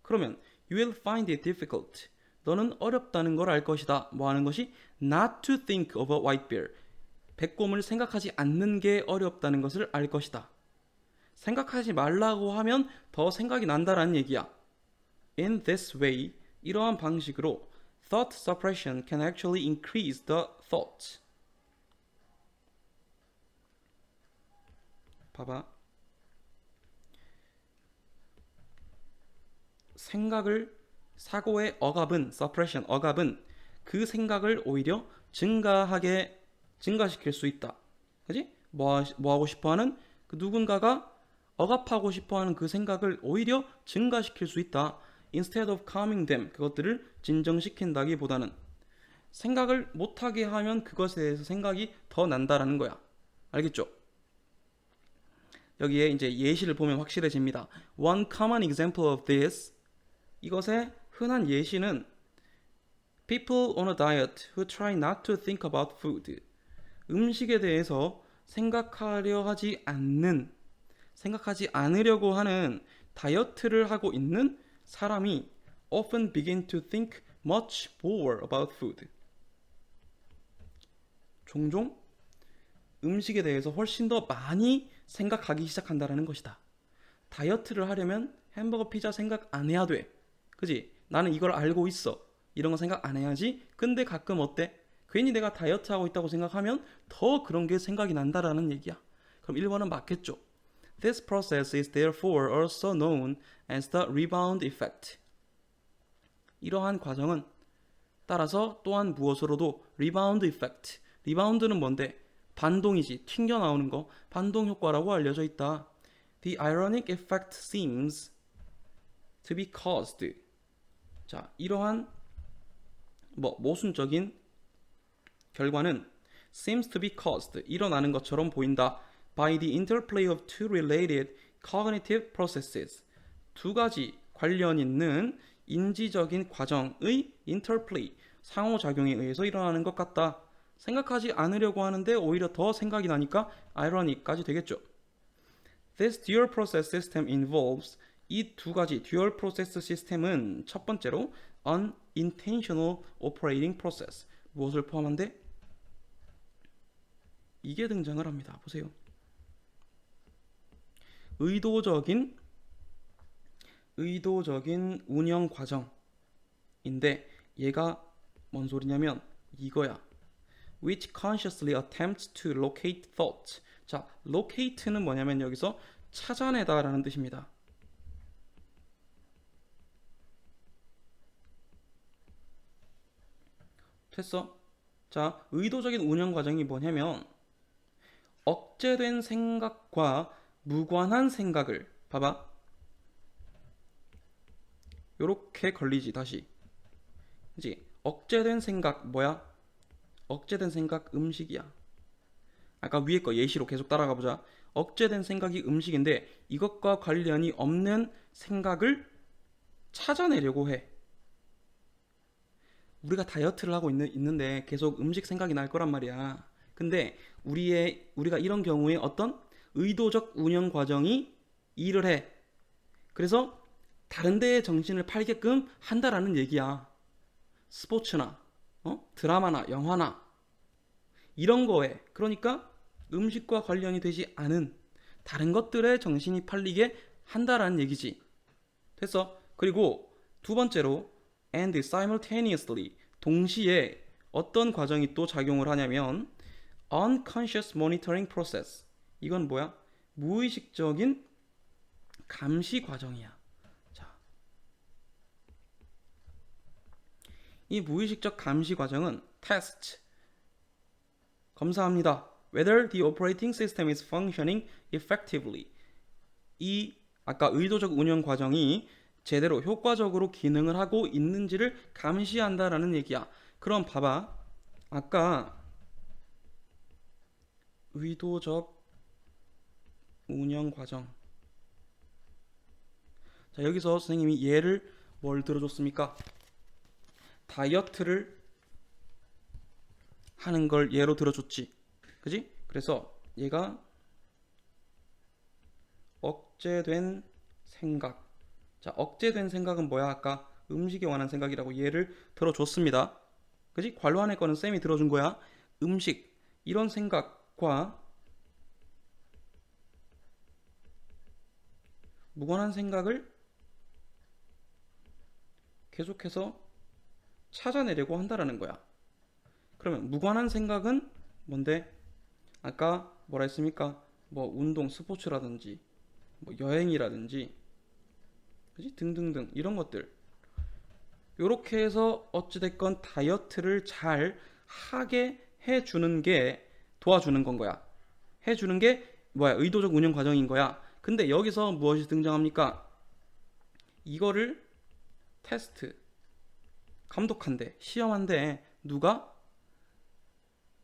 그러면 you will find it difficult. 너는 어렵다는 걸 알 것이다. 뭐 하는 것이? Not to think of a white bear. 백곰을 생각하지 않는 게 어렵다는 것을 알 것이다. 생각하지 말라고 하면 더 생각이 난다라는 얘기야. In this way, 이러한 방식으로 thought suppression can actually increase the thought. 봐봐. 사고의 억압은 suppression, 억압은 그 생각을 오히려 증가시킬 수 있다. 그지? 뭐 하고 싶어하는 그 누군가가 억압하고 싶어하는 그 생각을 오히려 증가시킬 수 있다. Instead of calming them, 그것들을 진정시킨다기보다는 생각을 못하게 하면 그것에 대해서 생각이 더 난다라는 거야. 알겠죠? 여기에 이제 예시를 보면 확실해집니다. One common example of this, 이것의 흔한 예시는 People on a diet who try not to think about food. 음식에 대해서 생각하지 않으려고 하는 다이어트를 하고 있는 사람이 often begin to think much more about food. 종종 음식에 대해서 훨씬 더 많이 생각하기 시작한다는 것이다. 다이어트를 하려면 햄버거, 피자 생각 안 해야 돼. 그지? 나는 이걸 알고 있어. 이런 거 생각 안 해야지. 근데 가끔 어때? 괜히 내가 다이어트 하고 있다고 생각하면 더 그런 게 생각이 난다라는 얘기야. 그럼 1번은 맞겠죠. This process is therefore also known as the rebound effect. 이러한 과정은 따라서 또한 무엇으로도 rebound effect. 리바운드는 뭔데? 반동이지. 튕겨 나오는 거. 반동 효과라고 알려져 있다. The ironic effect seems to be caused. 자, 이러한 모순적인 결과는 seems to be caused. 일어나는 것처럼 보인다. By the interplay of two related cognitive processes. 두 가지 관련 있는 인지적인 과정의 interplay, 상호작용에 의해서 일어나는 것 같다. 생각하지 않으려고 하는데 오히려 더 생각이 나니까 ironic까지 되겠죠. This dual process system involves 이 두 가지 dual process 시스템은 첫 번째로 unintentional operating process. 무엇을 포함한데? 이게 등장을 합니다. 보세요. 의도적인 운영 과정인데 얘가 뭔 소리냐면 이거야. Which consciously attempts to locate thought. 자, locate는 뭐냐면 여기서 찾아내다 라는 뜻입니다. 됐어? 자, 의도적인 운영 과정이 뭐냐면 억제된 생각과 무관한 생각을 봐봐. 요렇게 걸리지 다시. 그치? 억제된 생각 뭐야? 억제된 생각 음식이야. 아까 위에 거 예시로 계속 따라가 보자. 억제된 생각이 음식인데 이것과 관련이 없는 생각을 찾아내려고 해. 우리가 다이어트를 하고 있는데 계속 음식 생각이 날 거란 말이야. 근데 우리가 이런 경우에 어떤 의도적 운영 과정이 일을 해. 그래서 다른 데에 정신을 팔게끔 한다라는 얘기야. 스포츠나 드라마나 영화나 이런 거에, 그러니까 음식과 관련이 되지 않은 다른 것들에 정신이 팔리게 한다라는 얘기지. 됐어? 그리고 두 번째로 and simultaneously, 동시에 어떤 과정이 또 작용을 하냐면 unconscious monitoring process. 이건 뭐야? 무의식적인 감시 과정이야. 자, 이 무의식적 감시 과정은 test, 검사합니다. Whether the operating system is functioning effectively. 이 아까 의도적 운영 과정이 제대로 효과적으로 기능을 하고 있는지를 감시한다라는 얘기야. 그럼 봐봐. 아까 의도적 운영 과정. 자, 여기서 선생님이 예를 뭘 들어줬습니까? 다이어트를 하는 걸 예로 들어줬지. 그지? 그래서 얘가 억제된 생각. 자, 억제된 생각은 뭐야? 아까 음식에 관한 생각이라고 예를 들어줬습니다. 그지? 관로안의 거는 쌤이 들어준 거야. 음식, 이런 생각과 무관한 생각을 계속해서 찾아내려고 한다라는 거야. 그러면 무관한 생각은 뭔데? 아까 뭐라 했습니까? 운동, 스포츠라든지 여행이라든지, 그지? 등등등 이런 것들. 요렇게 해서 어찌됐건 다이어트를 잘 하게 해주는 게 도와주는 건 거야. 해주는 게 뭐야? 의도적 운영 과정인 거야. 근데 여기서 무엇이 등장합니까? 이거를 테스트, 감독한대, 시험한대. 누가?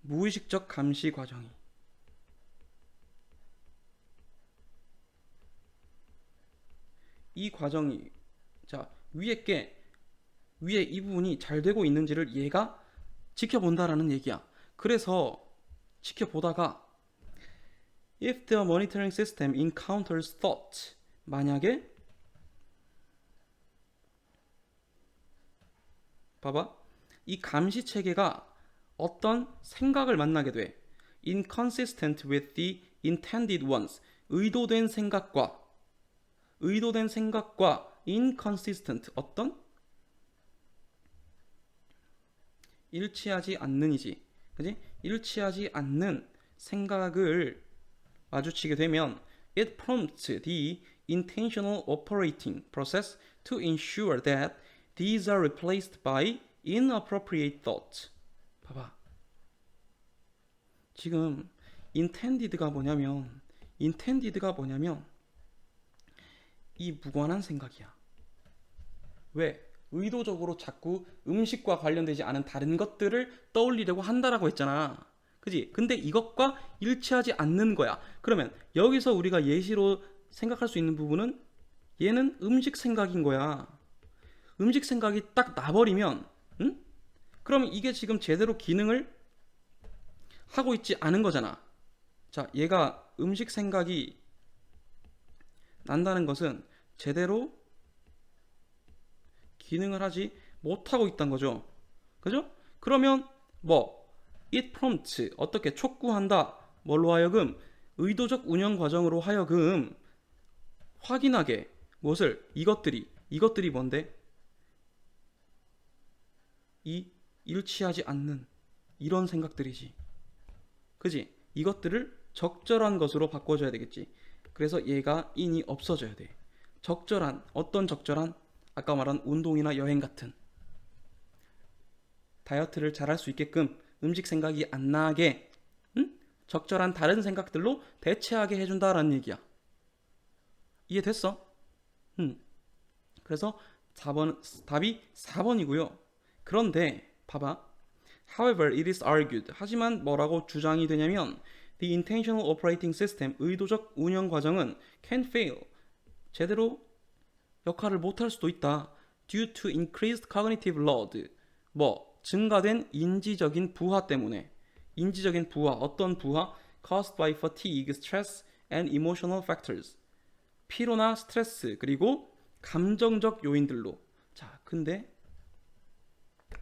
무의식적 감시 과정이. 이 과정이, 자, 위에 게 위에 이 부분이 잘 되고 있는지를 얘가 지켜본다라는 얘기야. 그래서 지켜보다가 if the monitoring system encounters thought, 만약에 봐봐, 이 감시 체계가 어떤 생각을 만나게 돼. inconsistent with the intended ones, 의도된 생각과 inconsistent, 어떤 일치하지 않는이지, 그지? 일치하지 않는 생각을 마주치게 되면 it prompts the intentional operating process to ensure that these are replaced by inappropriate thoughts. 봐봐. 지금 intended가 뭐냐면 이 무관한 생각이야. 왜? 의도적으로 자꾸 음식과 관련되지 않은 다른 것들을 떠올리려고 한다라고 했잖아. 그지? 근데 이것과 일치하지 않는 거야. 그러면 여기서 우리가 예시로 생각할 수 있는 부분은 얘는 음식 생각인 거야. 음식 생각이 딱 나버리면, 응? 그럼 이게 지금 제대로 기능을 하고 있지 않은 거잖아. 자, 얘가 음식 생각이 난다는 것은 제대로 기능을 하지 못하고 있다는 거죠. 그죠? 그러면 it prompts, 어떻게 촉구한다. 뭘로 하여금 의도적 운영 과정으로 하여금 확인하게 무엇을? 이것들이 뭔데? 이 일치하지 않는 이런 생각들이지. 그지? 이것들을 적절한 것으로 바꿔줘야 되겠지. 그래서 얘가 in이 없어져야 돼. 적절한, 어떤 적절한? 아까 말한 운동이나 여행 같은 다이어트를 잘할 수 있게끔 음식 생각이 안 나게, 응? 적절한 다른 생각들로 대체하게 해준다라는 얘기야. 이해됐어? 그래서 4번, 답이 4번이고요. 그런데 봐봐. However, it is argued. 하지만 뭐라고 주장이 되냐면 the intentional operating system, 의도적 운영 과정은 can fail. 제대로 역할을 못할 수도 있다. due to increased cognitive load. 증가된 인지적인 부하 때문에. 인지적인 부하, 어떤 부하? caused by fatigue, stress, and emotional factors. 피로나 스트레스, 그리고 감정적 요인들로. 자, 근데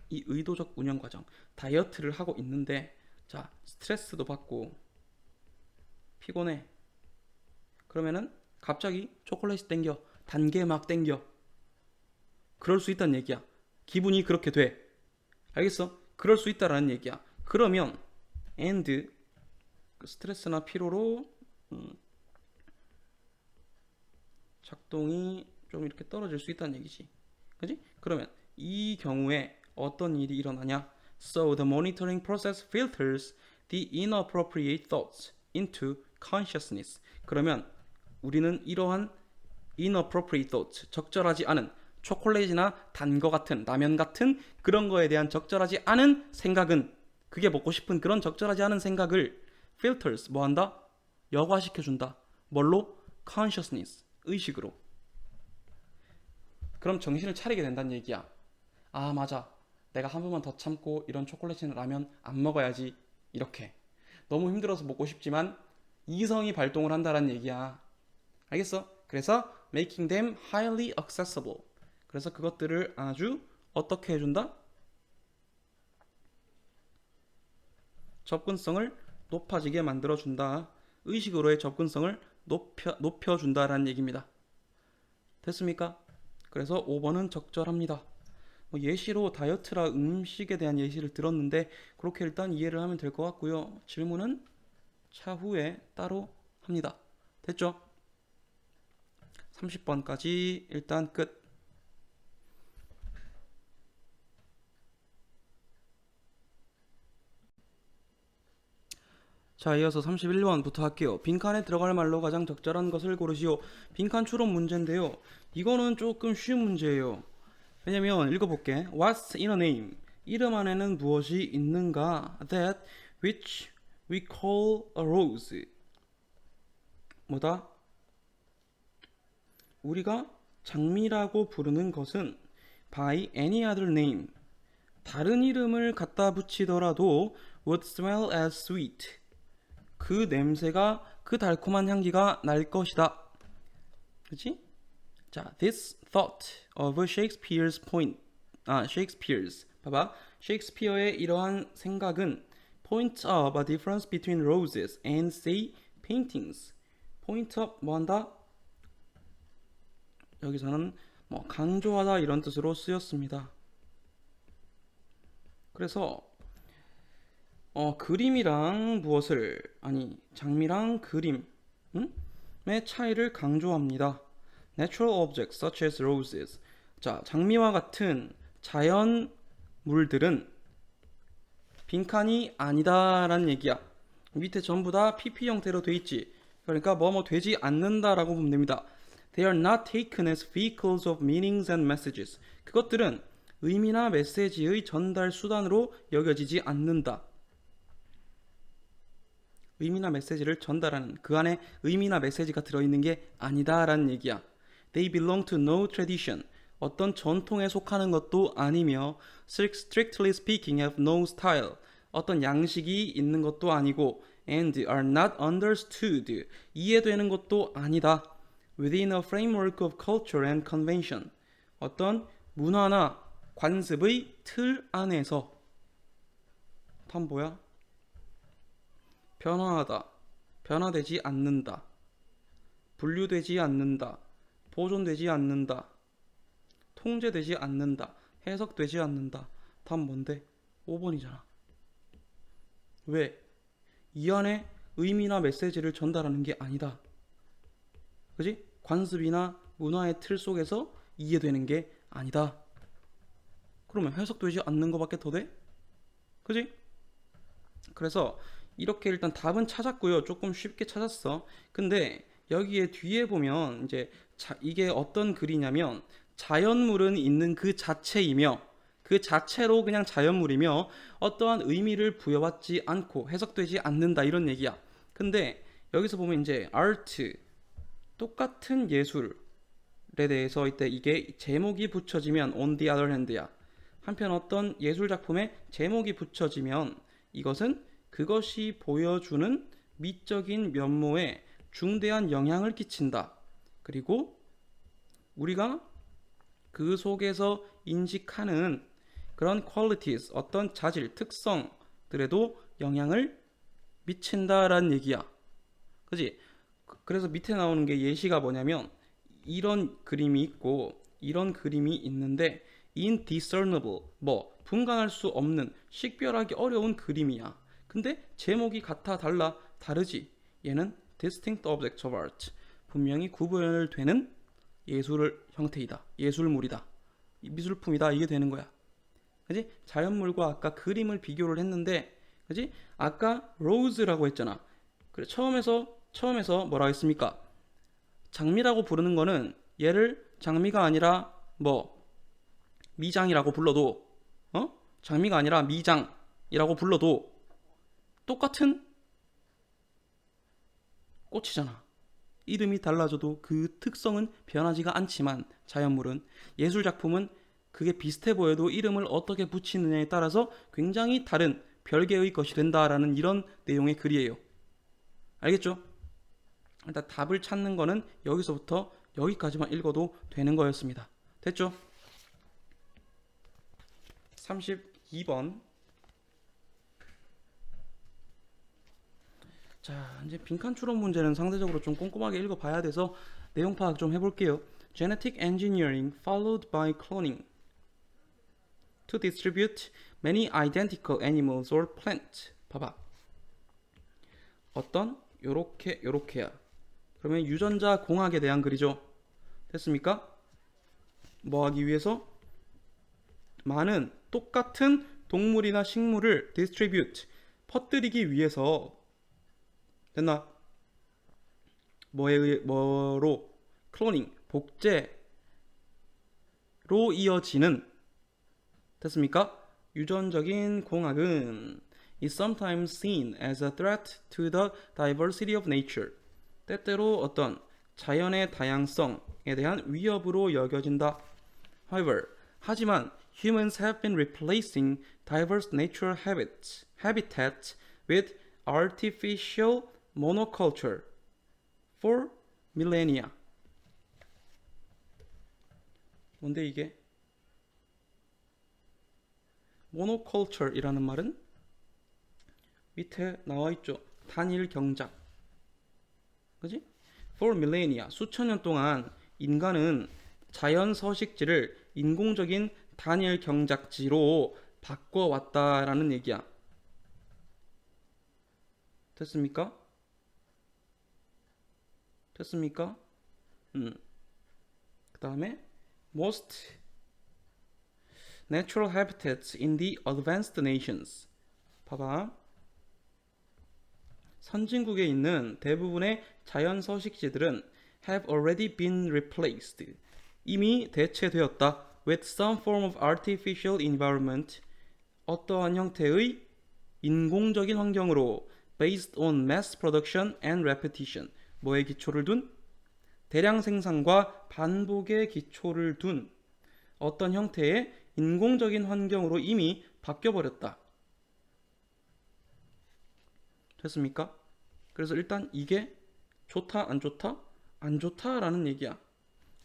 이 의도적 운영 과정, 다이어트를 하고 있는데, 자, 스트레스도 받고 피곤해. 그러면은 갑자기 초콜릿이 땡겨. 단계 막 땡겨. 그럴 수 있다는 얘기야. 기분이 그렇게 돼. 알겠어? 그럴 수 있다라는 얘기야. 그러면 and 스트레스나 피로로 작동이 좀 이렇게 떨어질 수 있다는 얘기지. 그지? 그러면 이 경우에 어떤 일이 일어나냐? So the monitoring process filters the inappropriate thoughts into consciousness. 그러면 우리는 이러한 inappropriate thoughts, 적절하지 않은 초콜릿이나 단 거 같은 라면 같은 그런 거에 대한 적절하지 않은 생각은, 그게 먹고 싶은 그런 적절하지 않은 생각을 filters, 뭐한다? 여과시켜준다. 뭘로? consciousness, 의식으로. 그럼 정신을 차리게 된다는 얘기야. 아, 맞아. 내가 한 번만 더 참고 이런 초콜릿이나 라면 안 먹어야지. 이렇게. 너무 힘들어서 먹고 싶지만 이성이 발동을 한다는 얘기야. 알겠어? 그래서 making them highly accessible. 그래서 그것들을 아주 어떻게 해준다? 접근성을 높아지게 만들어준다. 의식으로의 접근성을 높여준다라는 얘기입니다. 됐습니까? 그래서 5번은 적절합니다. 예시로 다이어트라 음식에 대한 예시를 들었는데 그렇게 일단 이해를 하면 될 것 같고요. 질문은 차후에 따로 합니다. 됐죠? 30번까지 일단 끝. 자, 이어서 31번부터 할게요. 빈칸에 들어갈 말로 가장 적절한 것을 고르시오. 빈칸 추론 문제인데요. 이거는 조금 쉬운 문제예요. 왜냐면 읽어볼게. What's in a name? 이름 안에는 무엇이 있는가? That which we call a rose. 뭐다? 우리가 장미라고 부르는 것은 by any other name. 다른 이름을 갖다 붙이더라도 would smell as sweet. 그 냄새가 그 달콤한 향기가 날 것이다. 그치? 자, this thought of Shakespeare's 봐봐. 셰익스피어의 이러한 생각은 points up a difference between roses and say paintings. point up 뭐한다? 여기서는 뭐 강조하다 이런 뜻으로 쓰였습니다. 그래서 그림이랑 무엇을 장미랑 그림의 차이를 강조합니다. Natural objects such as roses. 자, 장미와 같은 자연 물들은 빈칸이 아니다라는 얘기야. 밑에 전부 다 PP 형태로 돼 있지. 그러니까 뭐뭐 되지 않는다라고 보면 됩니다. They are not taken as vehicles of meanings and messages. 그것들은 의미나 메시지의 전달 수단으로 여겨지지 않는다. 의미나 메시지를 전달하는 그 안에 의미나 메시지가 들어있는 게 아니다라는 얘기야. They belong to no tradition. 어떤 전통에 속하는 것도 아니며 strictly speaking have no style. 어떤 양식이 있는 것도 아니고 and are not understood. 이해되는 것도 아니다. within a framework of culture and convention. 어떤 문화나 관습의 틀 안에서. 다음 뭐야? 변화하다, 변화되지 않는다, 분류되지 않는다, 보존되지 않는다, 통제되지 않는다, 해석되지 않는다. 다음 뭔데? 5번이잖아. 왜? 이 안에 의미나 메시지를 전달하는 게 아니다. 그지? 관습이나 문화의 틀 속에서 이해되는 게 아니다. 그러면 해석되지 않는 것밖에 더 돼? 그지? 그래서 이렇게 일단 답은 찾았고요. 조금 쉽게 찾았어. 근데 여기에 뒤에 보면 이제 이게 어떤 글이냐면 자연물은 있는 그 자체이며 그 자체로 그냥 자연물이며 어떠한 의미를 부여받지 않고 해석되지 않는다 이런 얘기야. 근데 여기서 보면 이제 art 똑같은 예술에 대해서 이때 이게 제목이 붙여지면 on the other hand야. 한편 어떤 예술 작품에 제목이 붙여지면 이것은 그것이 보여주는 미적인 면모에 중대한 영향을 끼친다. 그리고 우리가 그 속에서 인식하는 그런 qualities, 어떤 자질, 특성들에도 영향을 미친다라는 얘기야. 그지? 그래서 밑에 나오는 게 예시가 뭐냐면 이런 그림이 있고 이런 그림이 있는데 indiscernible, 분간할 수 없는, 식별하기 어려운 그림이야. 근데 제목이 같아 달라 다르지. 얘는 distinct objects of art. 분명히 구별되는 예술 형태이다. 예술물이다. 미술품이다. 이게 되는 거야. 그지? 자연물과 아까 그림을 비교를 했는데, 그지? 아까 rose라고 했잖아. 그래 처음에서 뭐라 했습니까? 장미라고 부르는 거는 얘를 장미가 아니라 미장이라고 불러도 장미가 아니라 미장이라고 불러도 똑같은 꽃이잖아. 이름이 달라져도 그 특성은 변하지가 않지만 자연물은, 예술작품은 그게 비슷해 보여도 이름을 어떻게 붙이느냐에 따라서 굉장히 다른 별개의 것이 된다라는 이런 내용의 글이에요. 알겠죠? 일단 답을 찾는 거는 여기서부터 여기까지만 읽어도 되는 거였습니다. 됐죠? 32번. 자, 이제 빈칸 추론 문제는 상대적으로 좀 꼼꼼하게 읽어봐야 돼서 내용 파악 좀 해볼게요. Genetic engineering followed by cloning to distribute many identical animals or plants. 봐봐. 어떤 요렇게야. 그러면 유전자 공학에 대한 글이죠. 됐습니까? 뭐 하기 위해서? 많은 똑같은 동물이나 식물을 distribute, 퍼뜨리기 위해서. 됐나? 뭐로? 클로닝, 복제로 이어지는. 됐습니까? 유전적인 공학은 is sometimes seen as a threat to the diversity of nature. 때때로 어떤 자연의 다양성에 대한 위협으로 여겨진다. However, 하지만 humans have been replacing diverse natural habitats with artificial monoculture for millennia. 뭔데 이게? monoculture이라는 말은 밑에 나와 있죠. 단일 경작. 그지? For millennia. 수천 년 동안 인간은 자연 서식지를 인공적인 단일 경작지로 바꿔왔다라는 얘기야. 됐습니까? 됐습니까? 그 다음에 most natural habitats in the advanced nations. 봐봐. 선진국에 있는 대부분의 자연 서식지들은 have already been replaced. 이미 대체되었다. with some form of artificial environment. 어떠한 형태의 인공적인 환경으로 based on mass production and repetition. 뭐에 기초를 둔? 대량 생산과 반복의 기초를 둔 어떤 형태의 인공적인 환경으로 이미 바뀌어버렸다. 됐습니까? 그래서 일단 이게 좋다 안 좋다? 안 좋다라는 얘기야.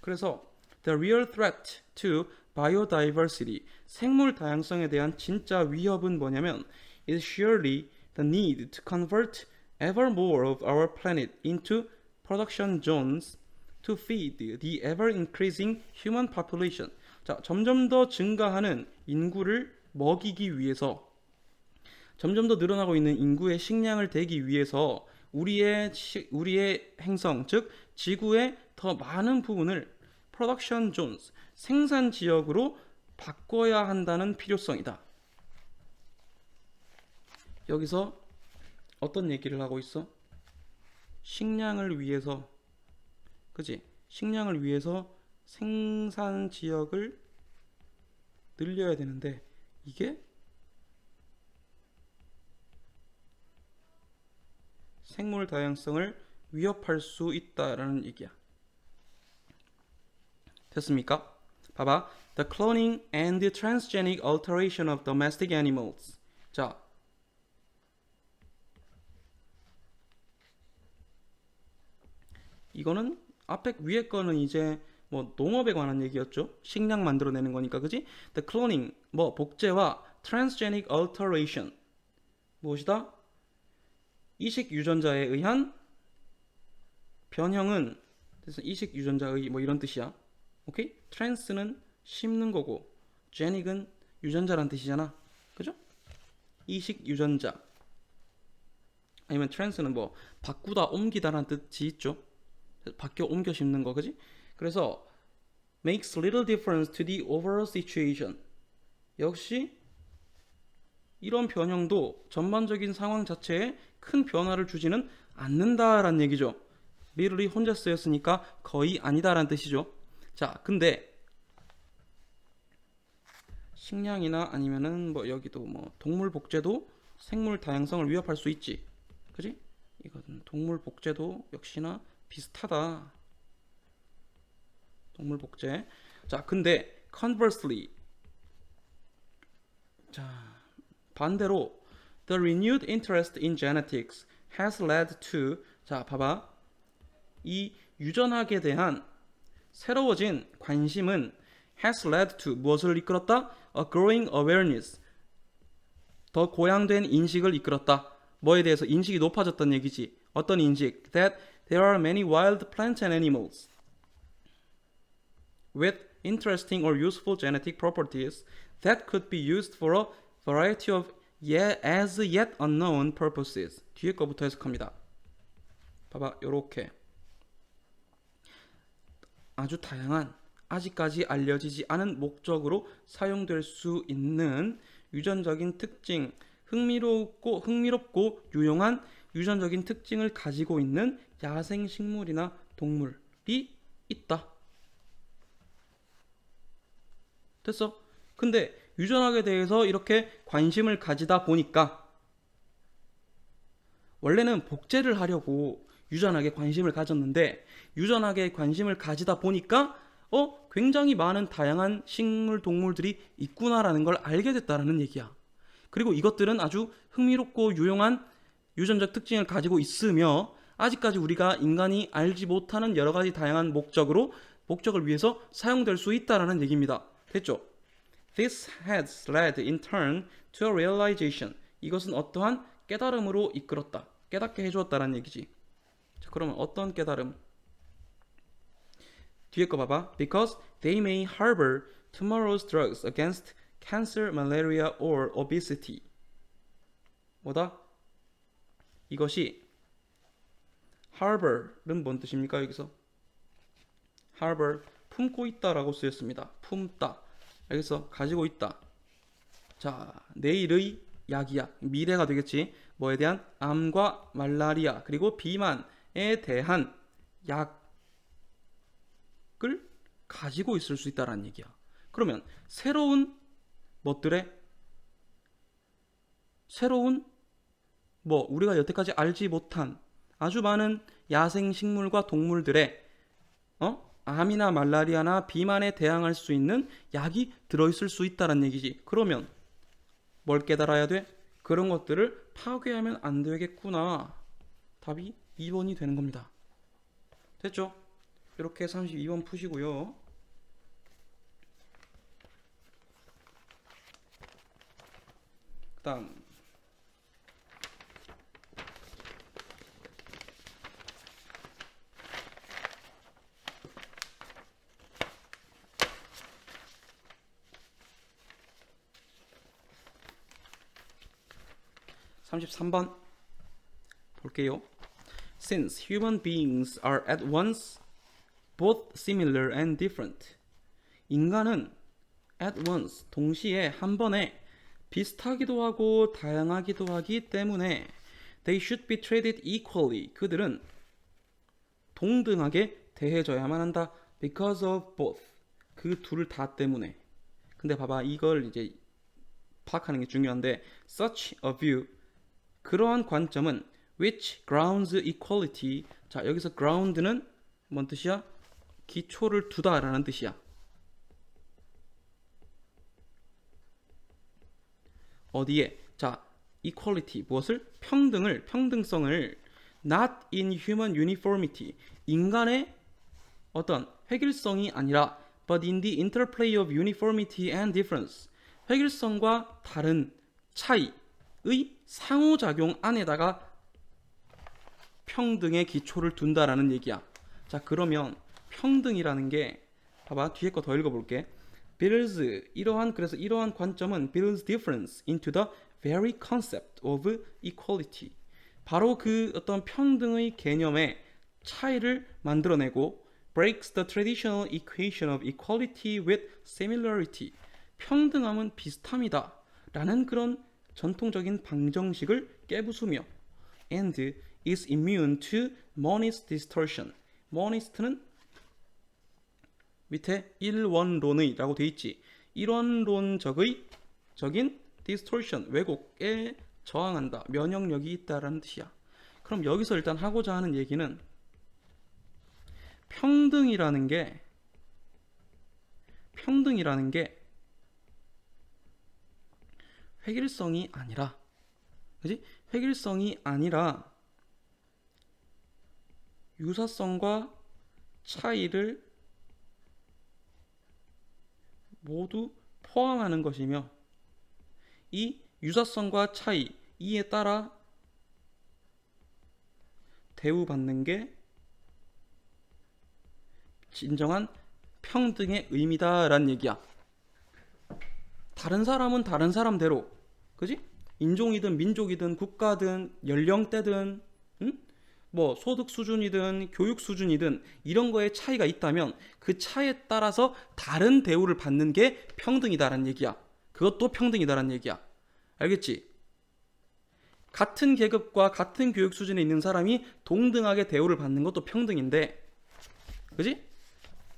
그래서 the real threat to biodiversity, 생물 다양성에 대한 진짜 위협은 뭐냐면 is surely the need to convert ever more of our planet into production zones to feed the ever increasing human population. 자, 점점 더 증가하는 인구를 먹이기 위해서, 점점 더 늘어나고 있는 인구의 식량을 대기 위해서 우리의 행성, 즉 지구의 더 많은 부분을 production zones, 생산 지역으로 바꿔야 한다는 필요성이다. 여기서 어떤 얘기를 하고 있어? 식량을 위해서, 그지? 식량을 위해서 생산 지역을 늘려야 되는데 이게 생물 다양성을 위협할 수 있다라는 얘기야. 됐습니까? 봐봐. The cloning and the transgenic alteration of domestic animals. 자, 이거는 앞에 위에 거는 이제 뭐 농업에 관한 얘기였죠. 식량 만들어내는 거니까, 그지? The cloning, 뭐 복제와 transgenic alteration, 무엇이다? 이식 유전자에 의한 변형은, 그래서 이식 유전자의 뭐 이런 뜻이야. 오케이? trans는 심는 거고, genic은 유전자란 뜻이잖아. 그죠? 이식 유전자. 아니면 trans는 뭐 바꾸다, 옮기다라는 뜻이 있죠. 바뀌어 옮겨 심는 거, 그지? 그래서 makes little difference to the overall situation. 역시 이런 변형도 전반적인 상황 자체에 큰 변화를 주지는 않는다라는 얘기죠. little이 혼자 쓰였으니까 거의 아니다라는 뜻이죠. 자, 근데 식량이나 아니면은 뭐 여기도 뭐 동물 복제도 생물 다양성을 위협할 수 있지. 그지? 이거는 동물 복제도 역시나 비슷하다. 동물 복제. 자, 근데 conversely, 자, 반대로 the renewed interest in genetics has led to, 자, 봐봐. 이 유전학에 대한 새로워진 관심은 has led to 무엇을 이끌었다? A growing awareness. 더 고양된 인식을 이끌었다. 뭐에 대해서? 인식이 높아졌다는 얘기지. 어떤 인식? That there are many wild plants and animals with interesting or useful genetic properties that could be used for a variety of as yet unknown purposes. 뒤에 거부터 해석합니다. 봐봐, 요렇게 아주 다양한, 아직까지 알려지지 않은 목적으로 사용될 수 있는 유전적인 특징, 흥미롭고 유용한 유전적인 특징을 가지고 있는 야생 식물이나 동물이 있다. 됐어? 근데 유전학에 대해서 이렇게 관심을 가지다 보니까, 원래는 복제를 하려고 유전학에 관심을 가졌는데 유전학에 관심을 가지다 보니까 굉장히 많은 다양한 식물, 동물들이 있구나라는 걸 알게 됐다라는 얘기야. 그리고 이것들은 아주 흥미롭고 유용한 유전적 특징을 가지고 있으며 아직까지 우리가 인간이 알지 못하는 여러 가지 다양한 목적을 위해서 사용될 수 있다라는 얘기입니다. 됐죠? This has led in turn to a realization. 이것은 어떠한 깨달음으로 이끌었다. 깨닫게 해주었다라는 얘기지. 자, 그러면 어떤 깨달음? 뒤에 거 봐봐. Because they may harbor tomorrow's drugs against cancer, malaria, or obesity. 뭐다? 이것이 harbor은 뭔 뜻입니까? 여기서 harbor, 품고 있다라고 쓰였습니다. 품다. 여기서 가지고 있다. 자, 내일의 약이야. 미래가 되겠지. 뭐에 대한? 암과 말라리아 그리고 비만에 대한 약을 가지고 있을 수 있다라는 얘기야. 그러면 새로운 우리가 여태까지 알지 못한 아주 많은 야생 식물과 동물들의 암이나 말라리아나 비만에 대항할 수 있는 약이 들어있을 수 있다는 얘기지. 그러면 뭘 깨달아야 돼? 그런 것들을 파괴하면 안 되겠구나. 답이 2번이 되는 겁니다. 됐죠? 이렇게 32번 푸시고요. 그 다음 33번 볼게요. Since human beings are at once both similar and different. 인간은 at once, 동시에 한 번에 비슷하기도 하고 다양하기도 하기 때문에 they should be treated equally. 그들은 동등하게 대해져야만 한다. Because of both. 그 둘 다 때문에. 근데 봐봐, 이걸 이제 파악하는 게 중요한데 such a view, 그러한 관점은 which grounds equality. 자, 여기서 ground는 뭔 뜻이야? 기초를 두다라는 뜻이야. 어디에? 자, equality, 무엇을? 평등성을 not in human uniformity, 인간의 어떤 획일성이 아니라 but in the interplay of uniformity and difference, 획일성과 다른 차이의 상호작용 안에다가 평등의 기초를 둔다라는 얘기야. 자, 그러면 평등이라는 게 봐봐, 뒤에 거 더 읽어볼게. 그래서 이러한 관점은 builds difference into the very concept of equality. 바로 그 어떤 평등의 개념의 차이를 만들어내고 breaks the traditional equation of equality with similarity. 평등함은 비슷함이다 라는 그런 전통적인 방정식을 깨부수며 and is immune to monist distortion. monist는 밑에 일원론의 라고 돼 있지. 일원론적인 distortion, 왜곡에 저항한다, 면역력이 있다라는 뜻이야. 그럼 여기서 일단 하고자 하는 얘기는 평등이라는 게 획일성이 아니라, 그지? 획일성이 아니라 유사성과 차이를 모두 포함하는 것이며, 이 유사성과 차이, 이에 따라 대우받는 게 진정한 평등의 의미다라는 얘기야. 다른 사람은 다른 사람대로, 그지? 인종이든 민족이든 국가든 연령대든 뭐 소득 수준이든 교육 수준이든 이런 거에 차이가 있다면 그 차이에 따라서 다른 대우를 받는 게 평등이다라는 얘기야. 그것도 평등이다라는 얘기야. 알겠지? 같은 계급과 같은 교육 수준에 있는 사람이 동등하게 대우를 받는 것도 평등인데, 그지?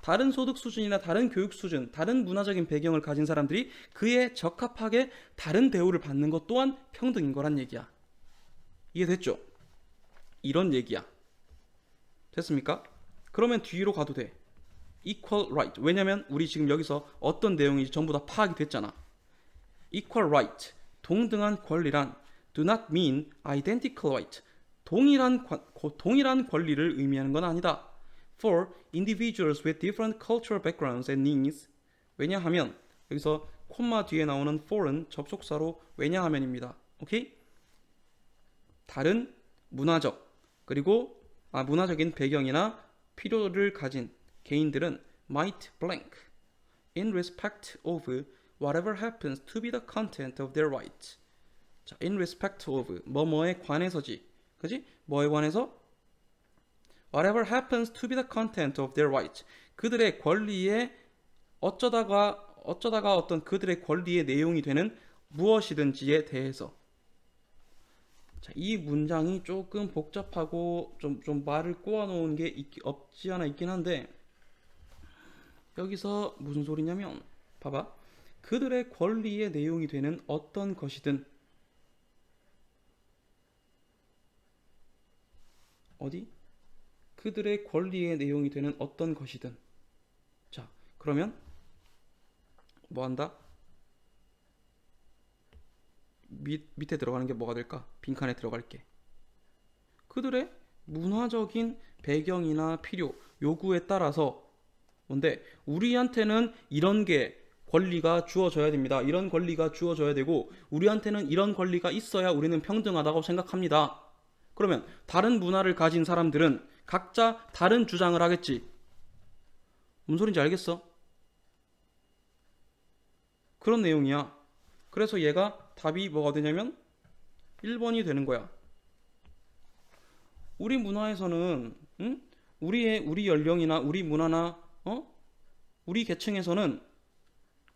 다른 소득 수준이나 다른 교육 수준, 다른 문화적인 배경을 가진 사람들이 그에 적합하게 다른 대우를 받는 것 또한 평등인 거란 얘기야. 이해됐죠? 이런 얘기야. 됐습니까? 그러면 뒤로 가도 돼. equal right. 왜냐면 우리 지금 여기서 어떤 내용인지 전부 다 파악이 됐잖아. equal right. 동등한 권리란 do not mean identical right. 동일한 권리를 의미하는 건 아니다. For individuals with different cultural backgrounds and needs. 왜냐하면 여기서 콤마 뒤에 나오는 for은 접속사로 왜냐하면입니다. 오케이? 다른 문화적 그리고 문화적인 배경이나 필요를 가진 개인들은 might blank in respect of whatever happens to be the content of their right. 자, in respect of 뭐뭐에 관해서지. 그지? 뭐에 관해서? whatever happens to be the content of their right. 그들의 권리에 어쩌다가 어떤 그들의 권리의 내용이 되는 무엇이든지에 대해서. 자, 이 문장이 조금 복잡하고 좀 말을 꼬아놓은 게 없지 않아 있긴 한데 여기서 무슨 소리냐면 봐봐. 그들의 권리의 내용이 되는 어떤 것이든 어디? 그들의 권리의 내용이 되는 어떤 것이든. 자, 그러면 뭐 한다? 밑에 들어가는 게 뭐가 될까? 빈칸에 들어갈게. 그들의 문화적인 배경이나 필요, 요구에 따라서 뭔데? 우리한테는 이런 게 권리가 주어져야 됩니다. 이런 권리가 주어져야 되고 우리한테는 이런 권리가 있어야 우리는 평등하다고 생각합니다. 그러면 다른 문화를 가진 사람들은 각자 다른 주장을 하겠지. 무슨 소린지 알겠어? 그런 내용이야. 그래서 얘가 답이 뭐가 되냐면 1번이 되는 거야. 우리 문화에서는 우리 연령이나 우리 문화나 우리 계층에서는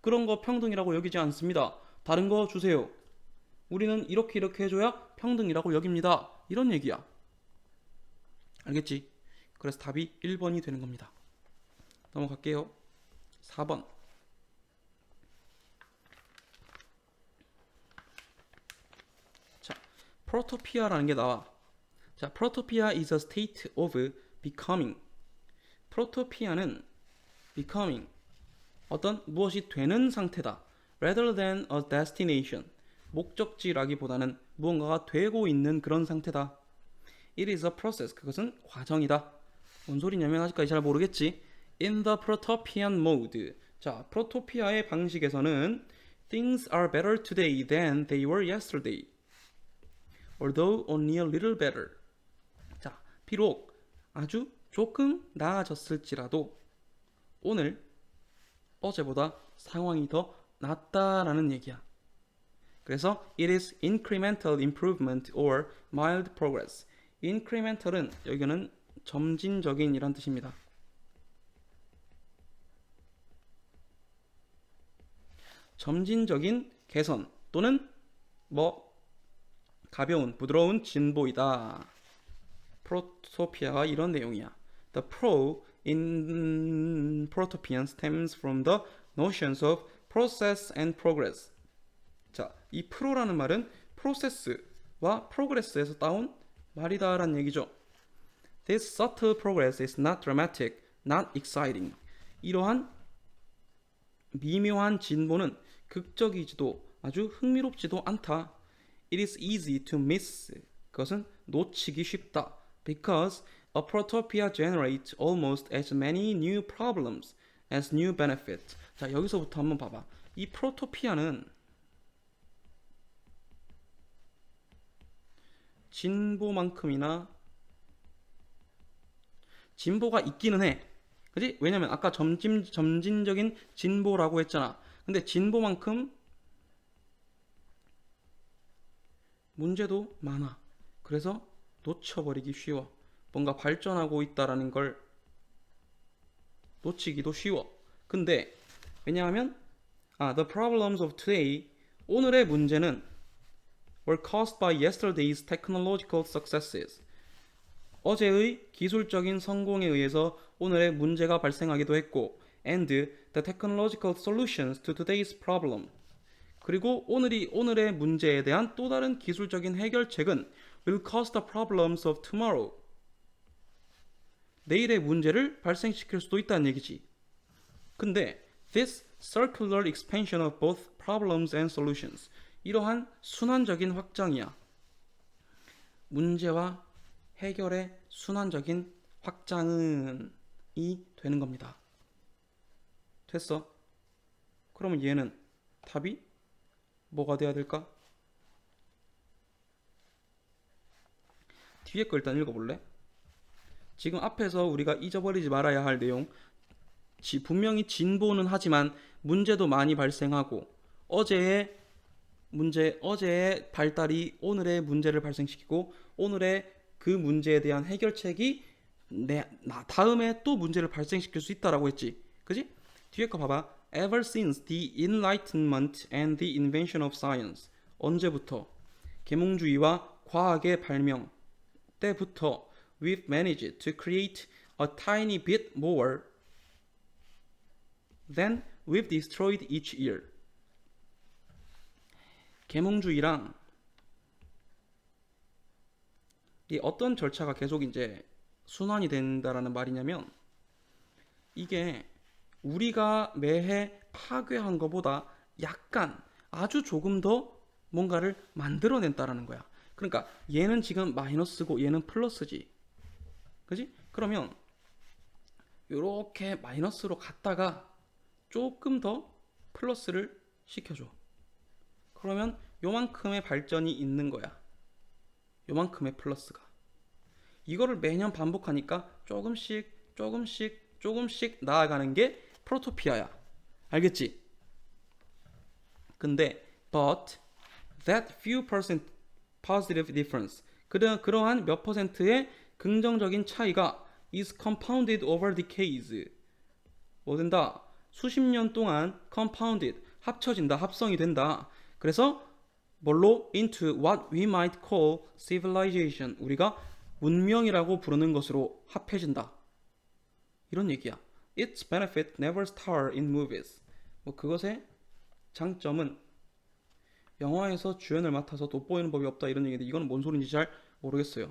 그런 거 평등이라고 여기지 않습니다. 다른 거 주세요. 우리는 이렇게 해줘야 평등이라고 여깁니다. 이런 얘기야. 알겠지? 그래서 답이 1번이 되는 겁니다. 넘어갈게요. 4번. 자, 프로토피아라는 게 나와. 자, 프로토피아 is a state of becoming. 프로토피아는 becoming, 어떤 무엇이 되는 상태다. rather than a destination. 목적지라기보다는 무언가가 되고 있는 그런 상태다. It is a process. 그것은 과정이다. 뭔 소리냐면 아직까지 잘 모르겠지. In the protopian mode. 자, 프로토피아의 방식에서는 things are better today than they were yesterday. Although only a little better. 자, 비록 아주 조금 나아졌을지라도 오늘 어제보다 상황이 더 낫다라는 얘기야. 그래서 it is incremental improvement or mild progress. incremental은 여기는 점진적인 이란 뜻입니다. 점진적인 개선 또는 가벼운 부드러운 진보이다. 프로토피아가 이런 내용이야. The pro in protopian stems from the notions of process and progress. 자, 이 프로라는 말은 프로세스와 프로그레스에서 따온 말이다라는 얘기죠. This subtle progress is not dramatic, not exciting. 이러한 미묘한 진보는 극적이지도 아주 흥미롭지도 않다. It is easy to miss. 그것은 놓치기 쉽다. Because a protopia generates almost as many new problems as new benefits. 자, 여기서부터 한번 봐봐. 이 프로토피아는 진보만큼이나 진보가 있기는 해. 그지? 왜냐면 아까 점진적인 진보라고 했잖아. 근데 진보만큼 문제도 많아. 그래서 놓쳐버리기 쉬워. 뭔가 발전하고 있다라는 걸 놓치기도 쉬워. 근데 왜냐하면 the problems of today, 오늘의 문제는 were caused by yesterday's technological successes. 어제의 기술적인 성공에 의해서 오늘의 문제가 발생하기도 했고 and the technological solutions to today's problem. 그리고 오늘의 문제에 대한 또 다른 기술적인 해결책은 will cause the problems of tomorrow. 내일의 문제를 발생시킬 수도 있다는 얘기지. 근데 this circular expansion of both problems and solutions, 이러한 순환적인 확장이야. 문제와 해결의 순환적인 확장은 이 되는 겁니다. 됐어? 그러면 얘는 답이 뭐가 돼야 될까? 뒤에 거 일단 읽어볼래? 지금 앞에서 우리가 잊어버리지 말아야 할 내용, 분명히 진보는 하지만 문제도 많이 발생하고 어제의 발달이 오늘의 문제를 발생시키고 오늘의 그 문제에 대한 해결책이 다음에 또 문제를 발생시킬 수 있다라고 했지. 그지? 뒤에 거 봐봐. Ever since the Enlightenment and the invention of science. 언제부터? 계몽주의와 과학의 발명 때부터 we've managed to create a tiny bit more than we've destroyed each year. 계몽주의랑 이 어떤 절차가 계속 이제 순환이 된다라는 말이냐면 이게 우리가 매해 파괴한 것보다 약간 아주 조금 더 뭔가를 만들어낸다라는 거야. 그러니까 얘는 지금 마이너스고 얘는 플러스지. 그지? 그러면 이렇게 마이너스로 갔다가 조금 더 플러스를 시켜줘. 그러면 요만큼의 발전이 있는 거야. 요만큼의 플러스가. 이거를 매년 반복하니까 조금씩 나아가는 게 프로토피아야. 알겠지? 근데 but that few percent positive difference, 그러한 몇 퍼센트의 긍정적인 차이가 is compounded over decades. 뭐 된다? 수십 년 동안 compounded, 합쳐진다, 합성이 된다. 그래서 뭘로? into what we might call civilization, 우리가 문명이라고 부르는 것으로 합해진다. 이런 얘기야. Its benefit never star in movies. 뭐 그것의 장점은 영화에서 주연을 맡아서 돋보이는 법이 없다, 이런 얘기인데 이거는 뭔 소리인지 잘 모르겠어요.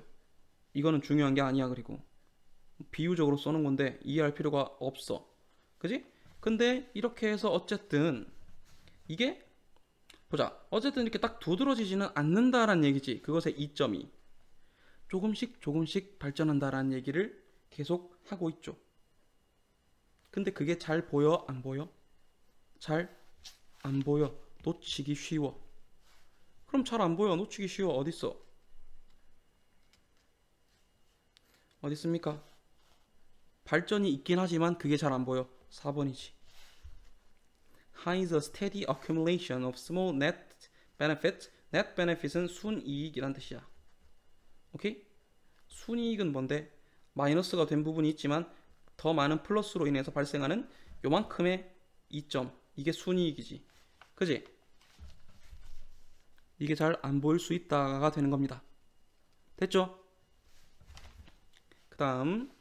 이거는 중요한 게 아니야. 그리고 비유적으로 써놓은 건데 이해할 필요가 없어. 그지? 근데 이렇게 해서 어쨌든 이게 보자. 어쨌든 이렇게 딱 두드러지지는 않는다라는 얘기지. 그것의 이점이 조금씩 발전한다라는 얘기를 계속 하고 있죠. 근데 그게 잘 보여? 안 보여? 잘 안 보여. 놓치기 쉬워. 그럼 잘 안 보여, 놓치기 쉬워. 어딨어? 어디 있습니까? 발전이 있긴 하지만 그게 잘 안 보여. 4번이지. Hides a steady accumulation of small net benefits. net benefit은 순이익이란 뜻이야. 오케이? 순이익은 뭔데? 마이너스가 된 부분이 있지만 더 많은 플러스로 인해서 발생하는 요만큼의 이점, 이게 순이익이지. 그지? 이게 잘 안 보일 수 있다가 되는 겁니다. 됐죠? 그 다음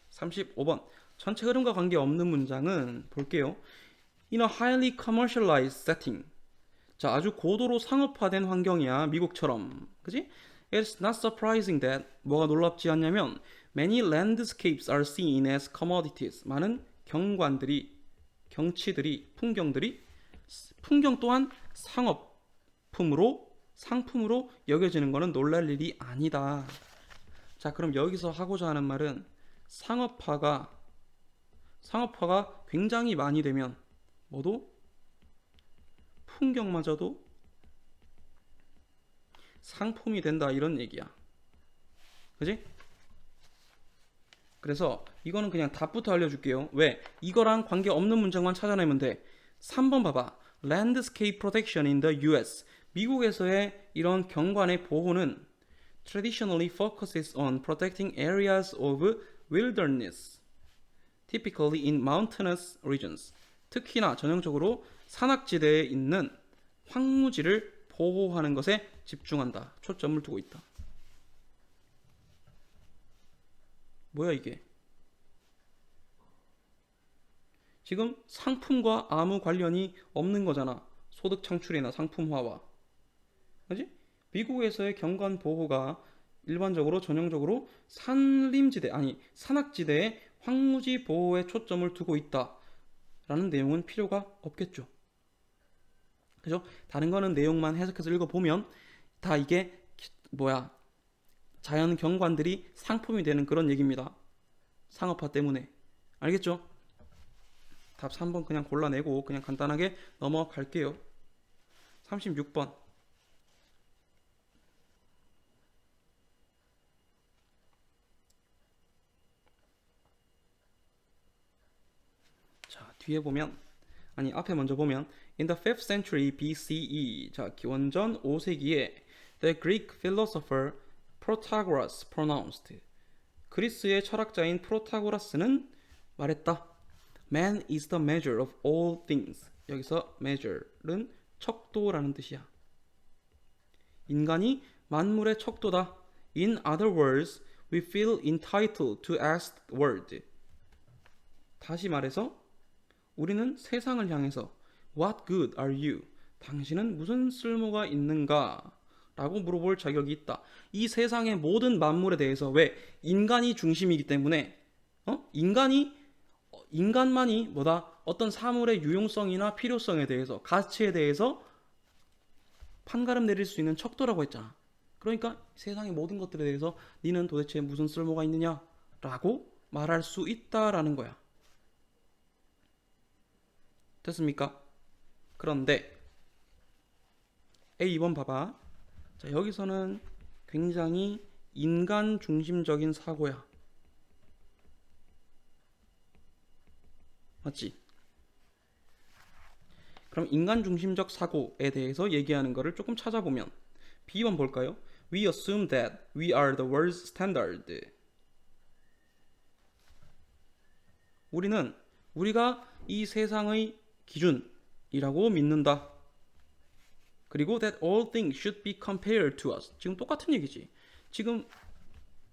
35번 전체 흐름과 관계없는 문장은 볼게요. In a highly commercialized setting. 자, 아주 고도로 상업화된 환경이야. 미국처럼. 그지? It's not surprising that, 뭐가 놀랍지 않냐면 many landscapes are seen as commodities. 많은 경관들이, 경치들이, 풍경 또한 상품으로 여겨지는 것은 놀랄 일이 아니다. 자, 그럼 여기서 하고자 하는 말은 상업화가 굉장히 많이 되면 뭐도 풍경마저도 상품이 된다, 이런 얘기야. 그지? 그래서 이거는 그냥 답부터 알려줄게요. 왜? 이거랑 관계없는 문장만 찾아내면 돼. 3번 봐봐. Landscape protection in the US. 미국에서의 이런 경관의 보호는 traditionally focuses on protecting areas of wilderness, typically in mountainous regions. 특히나 전형적으로 산악지대에 있는 황무지를 보호하는 것에 집중한다. 초점을 두고 있다. 뭐야 이게? 지금 상품과 아무 관련이 없는 거잖아. 소득 창출이나 상품화와. 그지? 미국에서의 경관 보호가 일반적으로 전형적으로 산악지대의 황무지 보호에 초점을 두고 있다라는 내용은 필요가 없겠죠. 그죠? 다른 거는 내용만 해석해서 읽어보면 다 이게 자연 경관들이 상품이 되는 그런 얘기입니다. 상업화 때문에. 알겠죠? 답 3번 그냥 골라내고 그냥 간단하게 넘어갈게요. 36번. 자, 뒤에 보면 앞에 먼저 보면 In the 5th century BCE, 자, 기원전 5세기에 the Greek philosopher Protagoras pronounced, 그리스의 철학자인 프로타고라스는 말했다. Man is the measure of all things. 여기서 measure는 척도라는 뜻이야. 인간이 만물의 척도다. In other words, we feel entitled to ask the world. 다시 말해서 우리는 세상을 향해서 What good are you? 당신은 무슨 쓸모가 있는가? 라고 물어볼 자격이 있다. 이 세상의 모든 만물에 대해서 왜? 인간이 중심이기 때문에 인간만이 어떤 사물의 유용성이나 필요성에 대해서, 가치에 대해서 판가름 내릴 수 있는 척도라고 했잖아. 그러니까 세상의 모든 것들에 대해서 니는 도대체 무슨 쓸모가 있느냐? 라고 말할 수 있다라는 거야. 됐습니까? 그런데 A2번 봐봐. 자, 여기서는 굉장히 인간 중심적인 사고야. 맞지? 그럼 인간 중심적 사고에 대해서 얘기하는 거를 조금 찾아보면 B번 볼까요? We assume that we are the world's standard. 우리가 이 세상의 기준이라고 믿는다. 그리고 that all things should be compared to us. 지금 똑같은 얘기지. 지금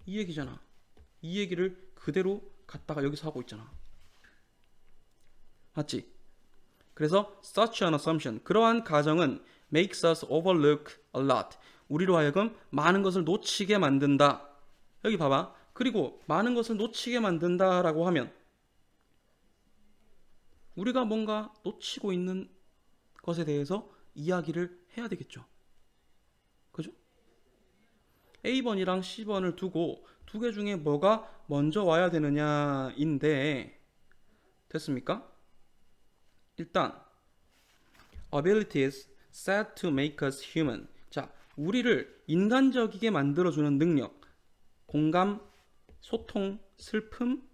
이 얘기잖아. 이 얘기를 그대로 갖다가 여기서 하고 있잖아. 맞지? 그래서 such an assumption, 그러한 가정은 makes us overlook a lot. 우리로 하여금 많은 것을 놓치게 만든다. 여기 봐봐. 그리고 많은 것을 놓치게 만든다라고 하면 우리가 뭔가 놓치고 있는 것에 대해서 이야기를 해야 되겠죠. 그죠? A번이랑 C번을 두고 두 개 중에 뭐가 먼저 와야 되느냐인데 됐습니까? 일단 abilities said to make us human. 자, 우리를 인간적이게 만들어주는 능력, 공감, 소통, 슬픔,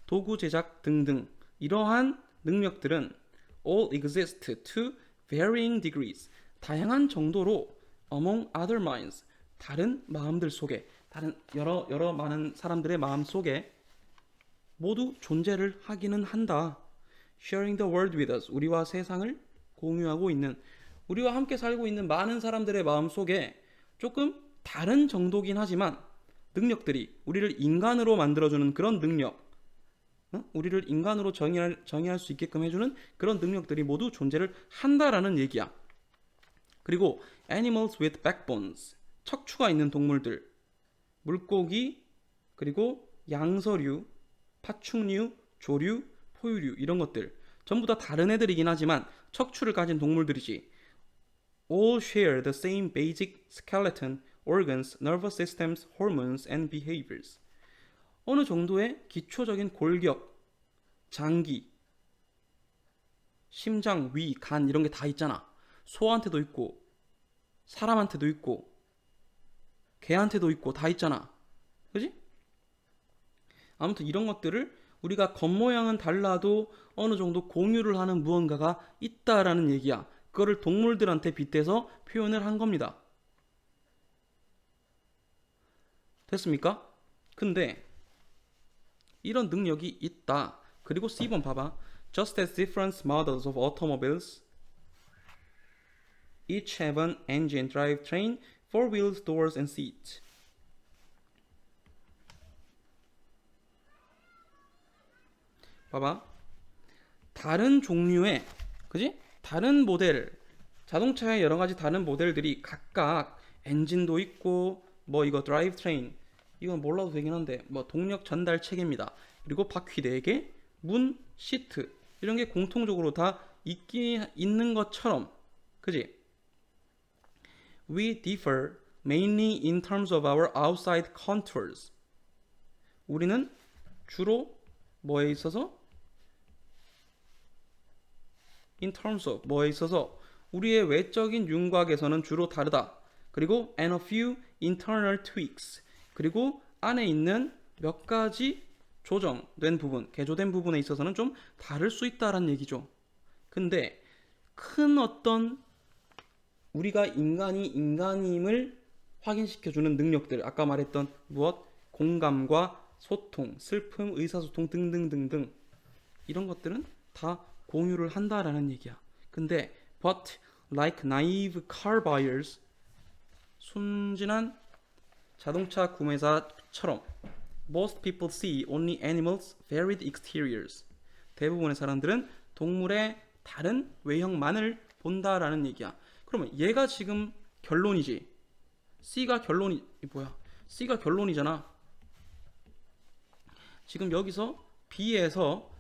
도구 제작 등등 이러한 능력들은 all exist to varying degrees. 다양한 정도로 among other minds. 다른 마음들 속에, 다른 여러 많은 사람들의 마음 속에 모두 존재를 하기는 한다. Sharing the world with us. 우리와 세상을 공유하고 있는, 우리와 함께 살고 있는 많은 사람들의 마음 속에 조금 다른 정도긴 하지만 능력들이 우리를 인간으로 만들어주는 그런 능력, 우리를 인간으로 정의할 수 있게끔 해주는 그런 능력들이 모두 존재를 한다라는 얘기야. 그리고 animals with backbones, 척추가 있는 동물들, 물고기, 그리고 양서류, 파충류, 조류, 포유류 이런 것들 전부 다 다른 애들이긴 하지만 척추를 가진 동물들이지. All share the same basic skeleton, organs, nervous systems, hormones, and behaviors. 어느 정도의 기초적인 골격, 장기, 심장, 위, 간 이런 게 다 있잖아. 소한테도 있고 사람한테도 있고 개한테도 있고 다 있잖아. 그지? 아무튼 이런 것들을 우리가 겉모양은 달라도 어느 정도 공유를 하는 무언가가 있다라는 얘기야. 그거를 동물들한테 빗대서 표현을 한 겁니다. 됐습니까? 근데 이런 능력이 있다. 그리고 C번 봐봐. Just as different models of automobiles each have an engine, drivetrain, four wheels, doors, and seats. 봐봐. 다른 종류의, 그지? 다른 모델, 자동차의 여러 가지 다른 모델들이 각각 엔진도 있고, 이거 드라이브 트레인, 이건 몰라도 되긴 한데, 동력 전달 체계입니다. 그리고 바퀴 4개, 문, 시트 이런 게 공통적으로 다 있는 것처럼, 그지? We differ mainly in terms of our outside contours. 우리는 주로 뭐에 있어서? In terms of 뭐에 있어서 우리의 외적인 윤곽에서는 주로 다르다. 그리고 and a few internal tweaks. 그리고 안에 있는 몇 가지 조정된 부분, 개조된 부분에 있어서는 좀 다를 수 있다라는 얘기죠. 근데 큰 어떤 우리가 인간이 인간임을 확인시켜주는 능력들, 아까 말했던 무엇? 공감과 소통, 슬픔, 의사소통 등등등등 이런 것들은 다 공유를 한다라는 얘기야. 근데 but like naive car buyers, 순진한 자동차 구매자처럼 most people see only animals' varied exteriors. 대부분의 사람들은 동물의 다른 외형만을 본다라는 얘기야. 그러면 얘가 지금 결론이지. C가 결론이 뭐야? C가 결론이잖아. 지금 여기서 B에서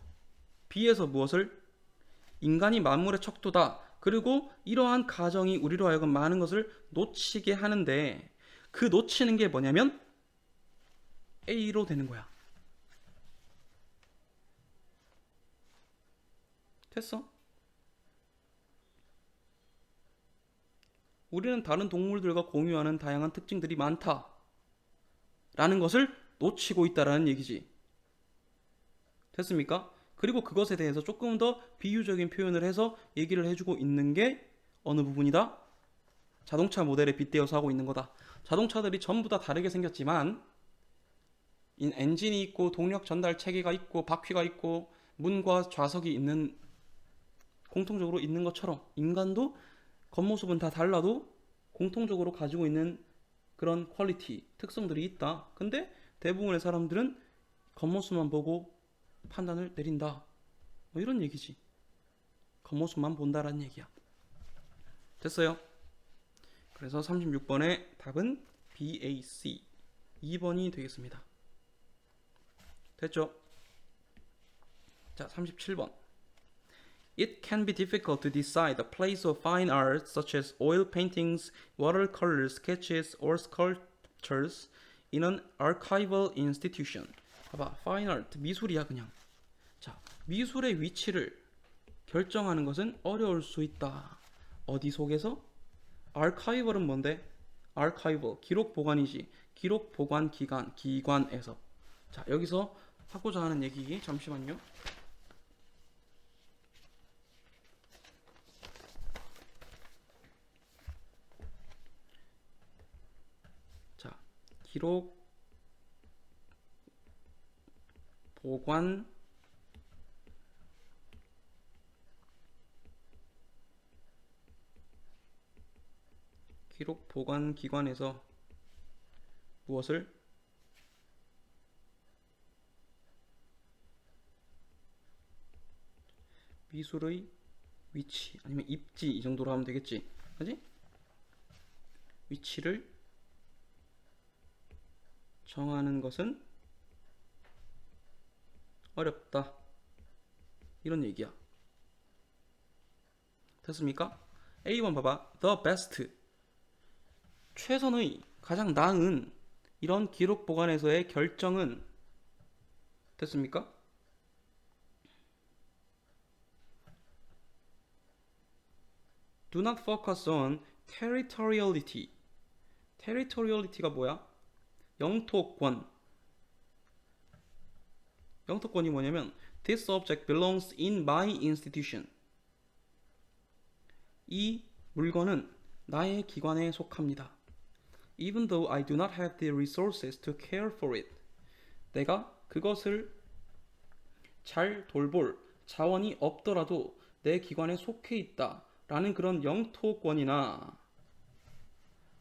무엇을? 인간이 만물의 척도다. 그리고 이러한 가정이 우리로 하여금 많은 것을 놓치게 하는데 그 놓치는 게 뭐냐면 A로 되는 거야. 됐어? 우리는 다른 동물들과 공유하는 다양한 특징들이 많다 라는 것을 놓치고 있다라는 얘기지. 됐습니까? 그리고 그것에 대해서 조금 더 비유적인 표현을 해서 얘기를 해주고 있는 게 어느 부분이다? 자동차 모델에 빗대어서 하고 있는 거다. 자동차들이 전부 다 다르게 생겼지만 엔진이 있고 동력 전달 체계가 있고 바퀴가 있고 문과 좌석이 있는 공통적으로 있는 것처럼 인간도 겉모습은 다 달라도 공통적으로 가지고 있는 그런 퀄리티, 특성들이 있다. 근데 대부분의 사람들은 겉모습만 보고 판단을 내린다. 뭐 이런 얘기지. 겉모습만 본다라는 얘기야. 됐어요? 그래서 36번의 답은 BAC 2번이 되겠습니다. 됐죠? 자, 37번. It can be difficult to decide the place of fine art such as oil paintings, watercolor sketches, or sculptures in an archival institution. 봐봐, fine art, 미술이야 그냥. 자, 미술의 위치를 결정하는 것은 어려울 수 있다. 어디 속에서? archival은 뭔데? archival, 기록 보관이지. 기록 보관 기관에서. 자, 여기서 하고자 하는 얘기, 잠시만요. 자, 기록 보관 기관에서 무엇을? 미술의 위치 아니면 입지 이 정도로 하면 되겠지. 그지? 위치를 정하는 것은 어렵다. 이런 얘기야. 됐습니까? A번 봐봐. The best. 최선의, 가장 나은 이런 기록 보관에서의 결정은 됐습니까? Do not focus on territoriality. territoriality가 뭐야? 영토권. 영토권이 뭐냐면 This object belongs in my institution. 이 물건은 나의 기관에 속합니다. Even though I do not have the resources to care for it. 내가 그것을 잘 돌볼 자원이 없더라도 내 기관에 속해 있다 라는 그런 영토권이나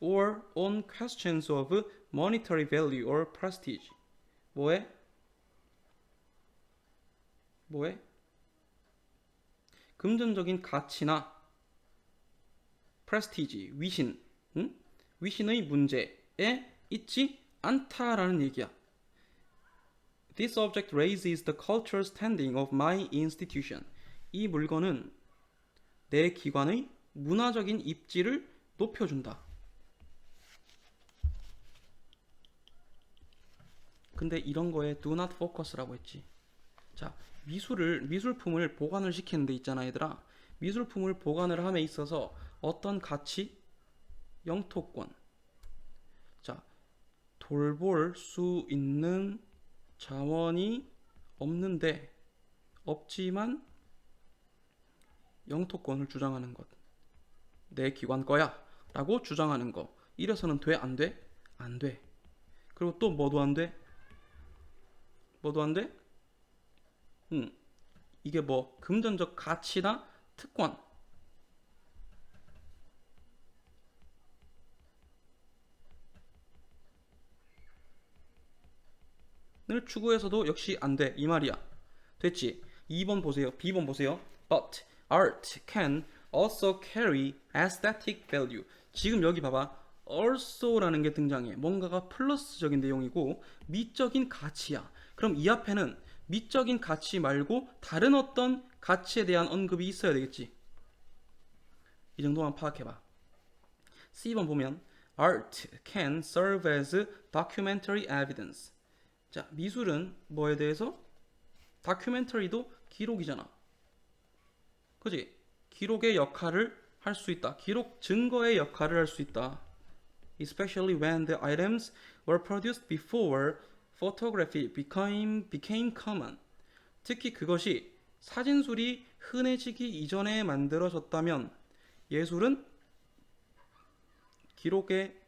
or on questions of monetary value or prestige. 뭐에? 금전적인 가치나 prestige, 위신, 위신의 문제에 있지 않다라는 얘기야. This object raises the cultural standing of my institution. 이 물건은 내 기관의 문화적인 입지를 높여준다. 근데 이런 거에 do not focus라고 했지. 자, 미술품을 보관을 시키는 데 있잖아, 얘들아. 미술품을 보관을 함에 있어서 어떤 가치? 영토권. 자, 돌볼 수 있는 자원이 없지만 영토권을 주장하는 것. 내 기관 거야 라고 주장하는 거. 이래서는 돼? 안 돼? 안 돼. 그리고 또 뭐도 안 돼? 뭐도 안 돼? 이게 뭐 금전적 가치나 특권. 을 추구해서도 역시 안 돼. 이 말이야. 됐지? 2번 보세요. B번 보세요. But art can also carry aesthetic value. 지금 여기 봐봐. also라는 게 등장해. 뭔가가 플러스적인 내용이고 미적인 가치야. 그럼 이 앞에는 미적인 가치 말고 다른 어떤 가치에 대한 언급이 있어야 되겠지. 이 정도만 파악해봐. C번 보면 Art can serve as documentary evidence. 자, 미술은 뭐에 대해서? 다큐멘터리도 기록이잖아. 그지? 기록의 역할을 할 수 있다. 기록 증거의 역할을 할 수 있다. Especially when the items were produced before photography became common. 특히 그것이 사진술이 흔해지기 이전에 만들어졌다면 예술은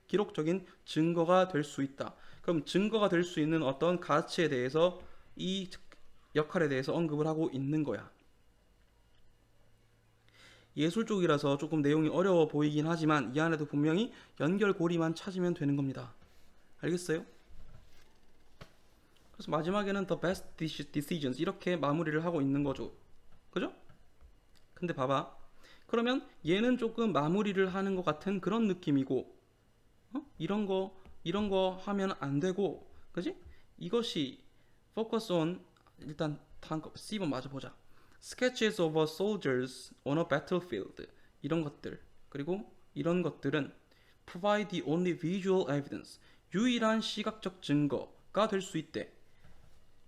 기록적인 증거가 될 수 있다. 그럼 증거가 될 수 있는 어떤 가치에 대해서 이 역할에 대해서 언급을 하고 있는 거야. 예술 쪽이라서 조금 내용이 어려워 보이긴 하지만 이 안에도 분명히 연결고리만 찾으면 되는 겁니다. 알겠어요? 그래서 마지막에는 the best decisions 이렇게 마무리를 하고 있는 거죠. 그죠? 근데 봐봐. 그러면 얘는 조금 마무리를 하는 것 같은 그런 느낌이고 이런 거 하면 안 되고 그지? 이것이 focus on 일단 다음 거 C번 마저 보자. Sketches of soldiers on a battlefield 이런 것들 그리고 이런 것들은 provide the only visual evidence 유일한 시각적 증거가 될 수 있대.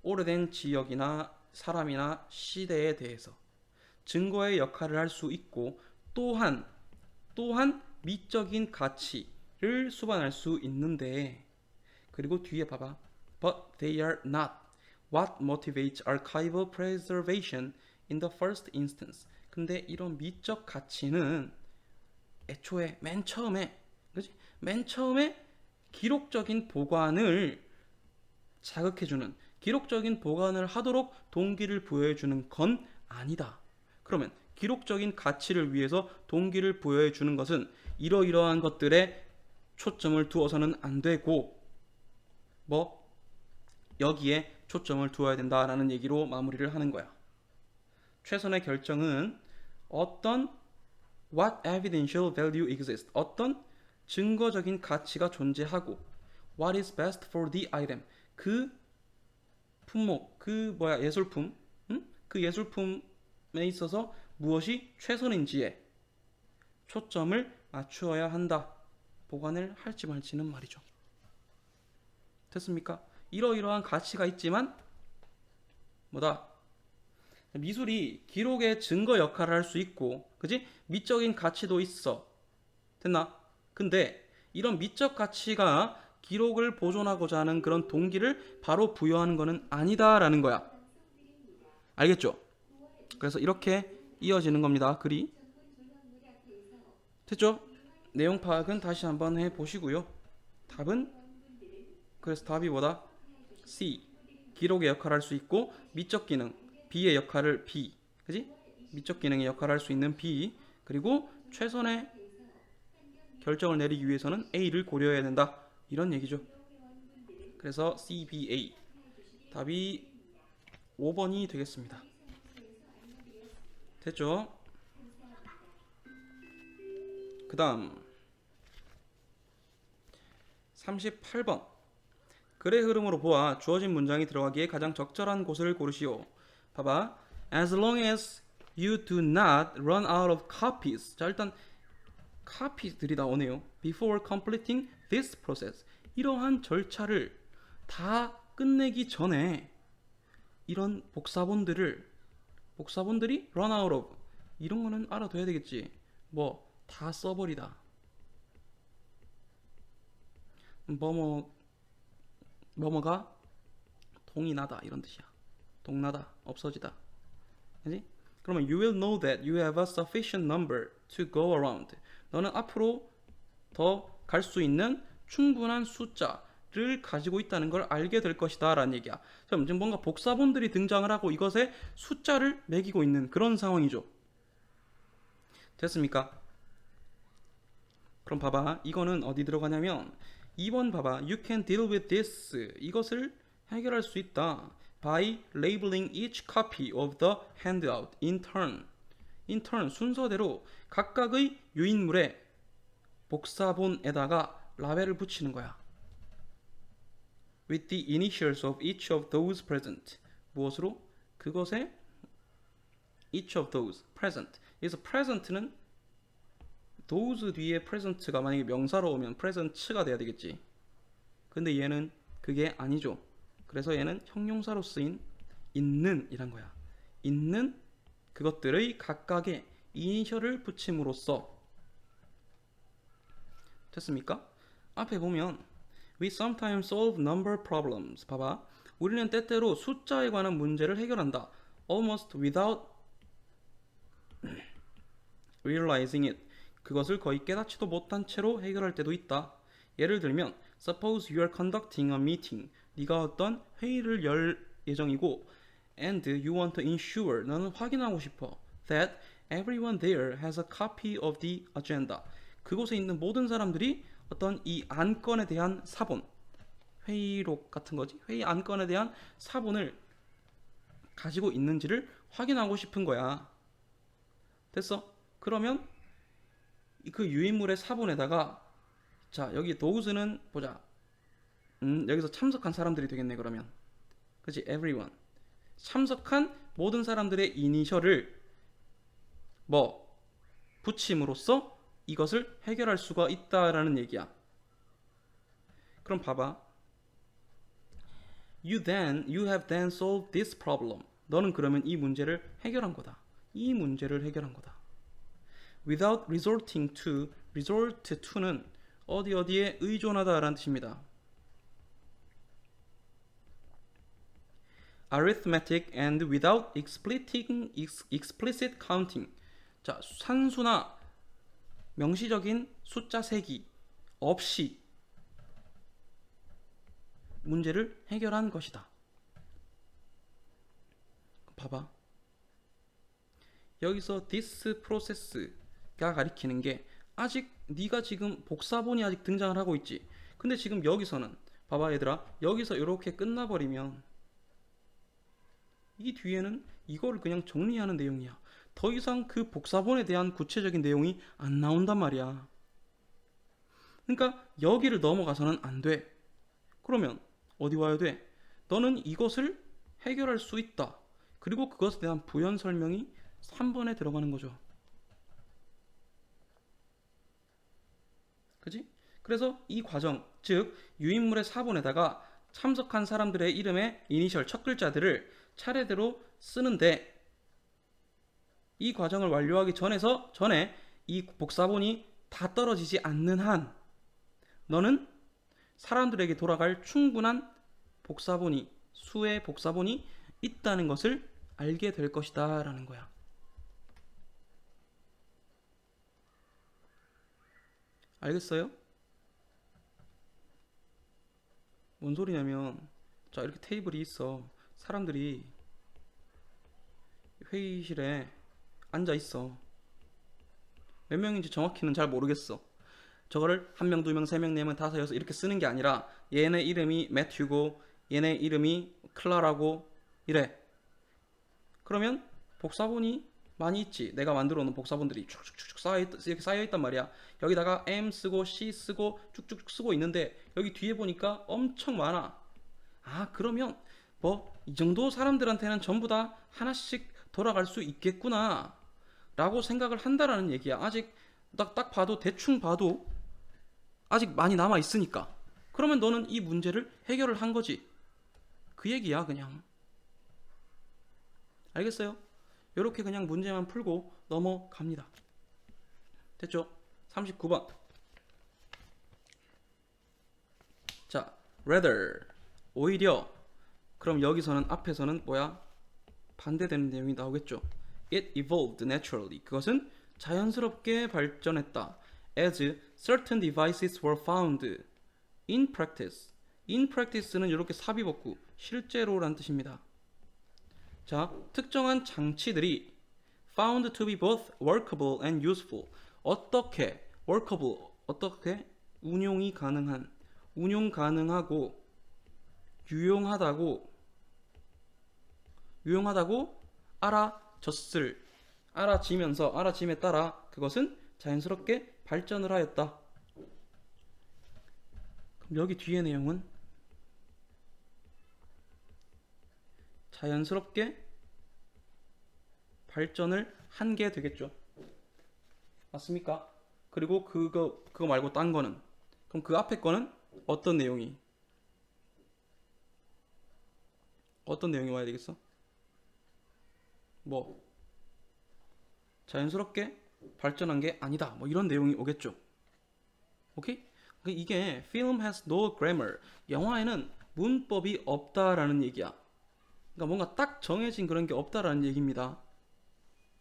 오래된 지역이나 사람이나 시대에 대해서 증거의 역할을 할 수 있고 또한 미적인 가치를 수반할 수 있는데 그리고 뒤에 봐봐. But they are not what motivates archival preservation in the first instance. 근데 이런 미적 가치는 애초에 맨 처음에 기록적인 보관을 자극해주는 기록적인 보관을 하도록 동기를 부여해주는 건 아니다. 그러면 기록적인 가치를 위해서 동기를 부여해주는 것은 이러이러한 것들에 초점을 두어서는 안 되고 여기에 초점을 두어야 된다라는 얘기로 마무리를 하는 거야. 최선의 결정은 what evidential value exists 어떤 증거적인 가치가 존재하고 what is best for the item 그 품목 예술품 그 예술품에 있어서 무엇이 최선인지에 초점을 맞추어야 한다. 보관을 할지 말지는 말이죠. 됐습니까? 이러이러한 가치가 있지만 미술이 기록의 증거 역할을 할 수 있고 그지? 미적인 가치도 있어. 됐나? 근데 이런 미적 가치가 기록을 보존하고자 하는 그런 동기를 바로 부여하는 것은 아니다라는 거야. 알겠죠? 그래서 이렇게 이어지는 겁니다. 글이. 됐죠? 내용 파악은 다시 한번 해보시고요. 그래서 답이 뭐다? C. 기록의 역할을 할 수 있고 미적 기능 B의 역할을 B. 그지? 미적 기능의 역할을 할 수 있는 B. 그리고 최선의 결정을 내리기 위해서는 A를 고려해야 된다. 이런 얘기죠. 그래서 C, B, A. 답이 5번이 되겠습니다. 됐죠? 그 다음 38번 글의 흐름으로 보아 주어진 문장이 들어가기에 가장 적절한 곳을 고르시오. 봐봐. As long as you do not run out of copies. 자, 일단 copies들이 나오네요. Before completing this process. 이러한 절차를 다 끝내기 전에 이런 복사본들이 run out of 이런 거는 알아둬야 되겠지. 뭐 다 써버리다. 뭐뭐가 동이 나다 이런 뜻이야. 동나다, 없어지다. 그지? 그러면 you will know that you have a sufficient number to go around. 너는 앞으로 더 갈 수 있는 충분한 숫자를 가지고 있다는 걸 알게 될 것이다 라는 얘기야. 그럼 지금 뭔가 복사본들이 등장을 하고 이것에 숫자를 매기고 있는 그런 상황이죠. 됐습니까? 그럼 봐봐. 이거는 어디 들어가냐면 2번 봐봐. You can deal with this. 이것을 해결할 수 있다. By labeling each copy of the handout in turn. in turn 순서대로 각각의 유인물에 복사본에다가 라벨을 붙이는 거야. With the initials of each of those present. 무엇으로? 그것에 each of those present. 여기서 present는 those 뒤에 present가 만약에 명사로 오면 present가 돼야 되겠지. 근데 얘는 그게 아니죠. 그래서 얘는 형용사로 쓰인 있는 이란 거야. 있는 그것들의 각각의 이니셜을 붙임으로써. 됐습니까? 앞에 보면 We sometimes solve number problems. 봐봐. 우리는 때때로 숫자에 관한 문제를 해결한다. Almost without realizing it. 그것을 거의 깨닫지도 못한 채로 해결할 때도 있다. 예를 들면 Suppose you are conducting a meeting. 네가 어떤 회의를 열 예정이고 and you want to ensure. 너는 확인하고 싶어 that everyone there has a copy of the agenda. 그곳에 있는 모든 사람들이 어떤 이 안건에 대한 사본, 회의록 같은 거지. 회의 안건에 대한 사본을 가지고 있는지를 확인하고 싶은 거야. 됐어? 그러면 그 유인물의 사본에다가 자 여기 those는 보자. 여기서 참석한 사람들이 되겠네 그러면. 그치? everyone. 참석한 모든 사람들의 이니셜을 뭐 붙임으로써 이것을 해결할 수가 있다라는 얘기야. 그럼 봐봐. You have then solved this problem. 너는 그러면 이 문제를 해결한 거다. 이 문제를 해결한 거다. Without resorting to, resort to는 어디에 의존하다라는 뜻입니다. Arithmetic and without explicit counting. 자, 산수나 명시적인 숫자 세기 없이 문제를 해결한 것이다. 봐봐. 여기서 this process가 가리키는 게 아직 네가 지금 복사본이 아직 등장을 하고 있지. 근데 지금 여기서는 봐봐 얘들아. 여기서 이렇게 끝나버리면 이 뒤에는 이거를 그냥 정리하는 내용이야. 더 이상 그 복사본에 대한 구체적인 내용이 안 나온단 말이야. 그러니까 여기를 넘어가서는 안 돼. 그러면 어디 와야 돼? 너는 이것을 해결할 수 있다. 그리고 그것에 대한 부연 설명이 3번에 들어가는 거죠. 그지? 그래서 이 과정, 즉 유인물의 사본에다가 참석한 사람들의 이름의 이니셜 첫 글자들을 차례대로 쓰는데 이 과정을 완료하기 전에 이 복사본이 다 떨어지지 않는 한 너는 사람들에게 돌아갈 충분한 복사본이 수의 복사본이 있다는 것을 알게 될 것이다 라는 거야. 알겠어요? 뭔 소리냐면 자 이렇게 테이블이 있어. 사람들이 회의실에 앉아 있어. 몇 명인지 정확히는 잘 모르겠어. 저거를 한 명, 두 명, 세 명, 네 명, 다섯, 여섯 이렇게 쓰는 게 아니라 얘네 이름이 매튜고 얘네 이름이 클라라고 이래. 그러면 복사본이 많이 있지. 내가 만들어 놓은 복사본들이 쭉쭉쭉 이렇게 쌓여 있단 말이야. 여기다가 M 쓰고 C 쓰고 쭉쭉쭉 쓰고 있는데 여기 뒤에 보니까 엄청 많아. 아, 그러면 뭐 이 정도 사람들한테는 전부 다 하나씩 돌아갈 수 있겠구나 라고 생각을 한다라는 얘기야. 아직 딱 봐도 대충 봐도 아직 많이 남아 있으니까. 그러면 너는 이 문제를 해결을 한 거지. 그 얘기야, 그냥. 알겠어요? 이렇게 그냥 문제만 풀고 넘어갑니다. 됐죠? 39번. 자, rather. 오히려. 그럼 여기서는 앞에서는 뭐야? 반대되는 내용이 나오겠죠. It evolved naturally. 그것은 자연스럽게 발전했다. As certain devices were found in practice. in practice는 이렇게 삽입어구, 실제로란 뜻입니다. 자, 특정한 장치들이 found to be both workable and useful. 어떻게 workable, 어떻게 운용이 가능한, 운용 가능하고 유용하다고 알아짐에 따라 그것은 자연스럽게 발전을 하였다. 그럼 여기 뒤에 내용은 자연스럽게 발전을 한 게 되겠죠. 맞습니까? 그리고 그거 말고 딴 거는, 그럼 그 앞에 거는 어떤 내용이 와야 되겠어? 뭐 자연스럽게 발전한 게 아니다. 뭐 이런 내용이 오겠죠. 오케이? 이게 film has no grammar. 영화에는 문법이 없다라는 얘기야. 그러니까 뭔가 딱 정해진 그런 게 없다라는 얘기입니다.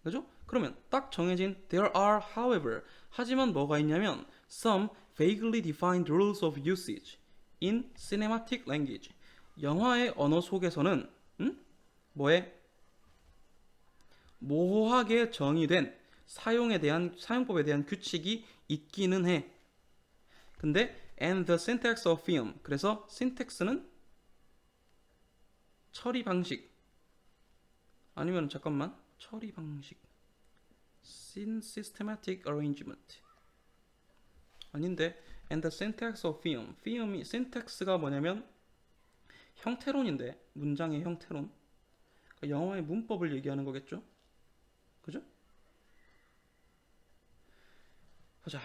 그죠? 그러면 딱 정해진 there are however, 하지만 뭐가 있냐면 some vaguely defined rules of usage in cinematic language. 영화의 언어 속에서는 모호하게 정의된 사용법에 대한 규칙이 있기는 해. 근데 and the syntax of film. 그래서 syntax는 처리 방식. 아니면 잠깐만. 처리 방식. systematic arrangement. 아닌데 and the syntax of film. film이 syntax가 뭐냐면 형태론인데, 문장의 형태론. 그러니까 영어의 문법을 얘기하는 거겠죠? 그죠? 보자.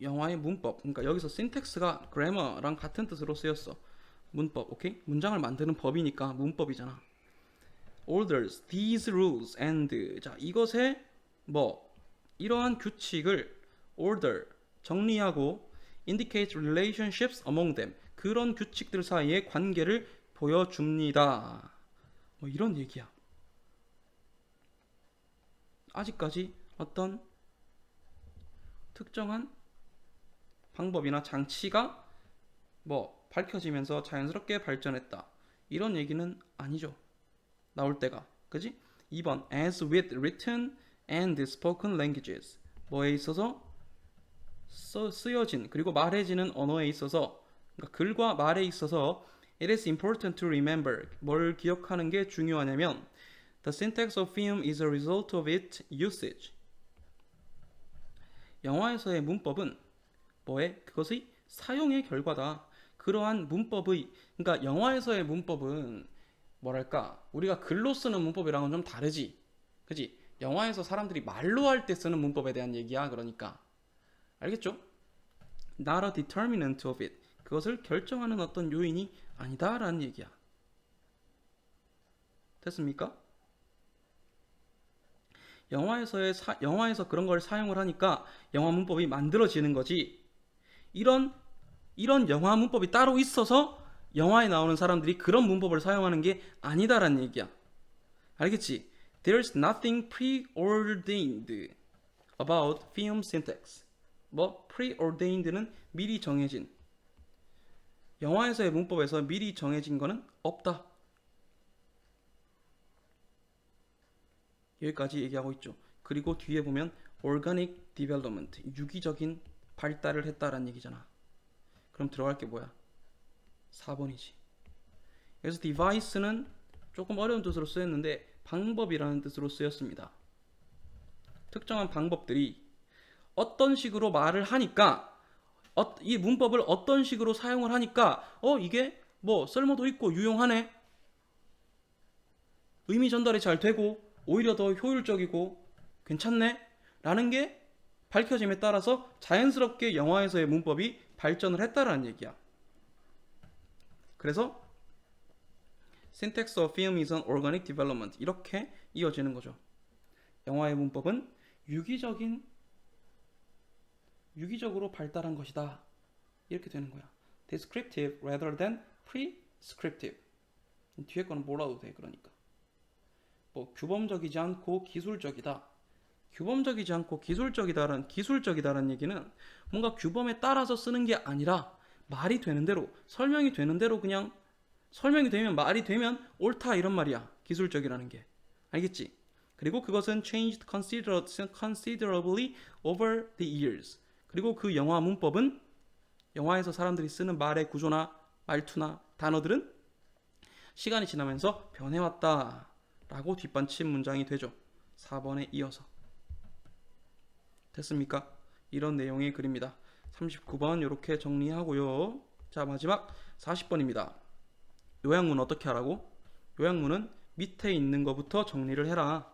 영화의 문법. 그러니까 여기서 syntax가 grammar랑 같은 뜻으로 쓰였어. 문법, 오케이? 문장을 만드는 법이니까 문법이잖아. orders, these rules, and. 자, 이것에 이러한 규칙을 order, 정리하고 indicate relationships among them. 그런 규칙들 사이의 관계를 보여줍니다. 이런 얘기야. 아직까지 어떤 특정한 방법이나 장치가 밝혀지면서 자연스럽게 발전했다. 이런 얘기는 아니죠. 나올 때가. 그지? 2번 as with written and spoken languages. 뭐에 있어서? 쓰여진 그리고 말해지는 언어에 있어서, 그러니까 글과 말에 있어서 it is important to remember. 뭘 기억하는 게 중요하냐면 the syntax of film is a result of its usage. 영화에서의 문법은 그것의 사용의 결과다. 그러한 문법의, 그러니까 영화에서의 문법은 우리가 글로 쓰는 문법이랑은 좀 다르지. 그지? 영화에서 사람들이 말로 할 때 쓰는 문법에 대한 얘기야. 그러니까 알겠죠? Not a determinant of it. 그것을 결정하는 어떤 요인이 아니다라는 얘기야. 됐습니까? 영화에서 그런 걸 사용을 하니까 영화 문법이 만들어지는 거지. 이런 영화 문법이 따로 있어서 영화에 나오는 사람들이 그런 문법을 사용하는 게 아니다라는 얘기야. 알겠지? There's nothing preordained about film syntax. preordained는 미리 정해진. 영화에서의 문법에서 미리 정해진 거는 없다. 여기까지 얘기하고 있죠. 그리고 뒤에 보면 organic development, 유기적인 발달을 했다라는 얘기잖아. 그럼 들어갈 게 뭐야? 4번이지. 그래서 device는 조금 어려운 뜻으로 쓰였는데 방법이라는 뜻으로 쓰였습니다. 특정한 방법들이 어떤 식으로 말을 하니까 이 문법을 어떤 식으로 사용을 하니까 이게 뭐 쓸모도 있고 유용하네. 의미 전달이 잘 되고 오히려 더 효율적이고 괜찮네. 라는 게 밝혀짐에 따라서 자연스럽게 영화에서의 문법이 발전을 했다라는 얘기야. 그래서 Syntax of film is an organic development 이렇게 이어지는 거죠. 영화의 문법은 유기적으로 발달한 것이다. 이렇게 되는 거야. Descriptive rather than prescriptive. 뒤에 거는 몰라도 돼. 그러니까 뭐 규범적이지 않고 기술적이다. 규범적이지 않고 기술적이다라는 얘기는 뭔가 규범에 따라서 쓰는 게 아니라 말이 되는 대로 설명이 되는 대로 그냥 설명이 되면 말이 되면 옳다 이런 말이야. 기술적이라는 게. 알겠지? 그리고 그것은 changed considerably over the years. 그리고 그 영화 문법은 영화에서 사람들이 쓰는 말의 구조나 말투나 단어들은 시간이 지나면서 변해왔다 라고 뒷받침 문장이 되죠. 4번에 이어서. 됐습니까? 이런 내용의 글입니다. 39번 이렇게 정리하고요. 자, 마지막 40번입니다. 요약문 어떻게 하라고? 요약문은 밑에 있는 거부터 정리를 해라.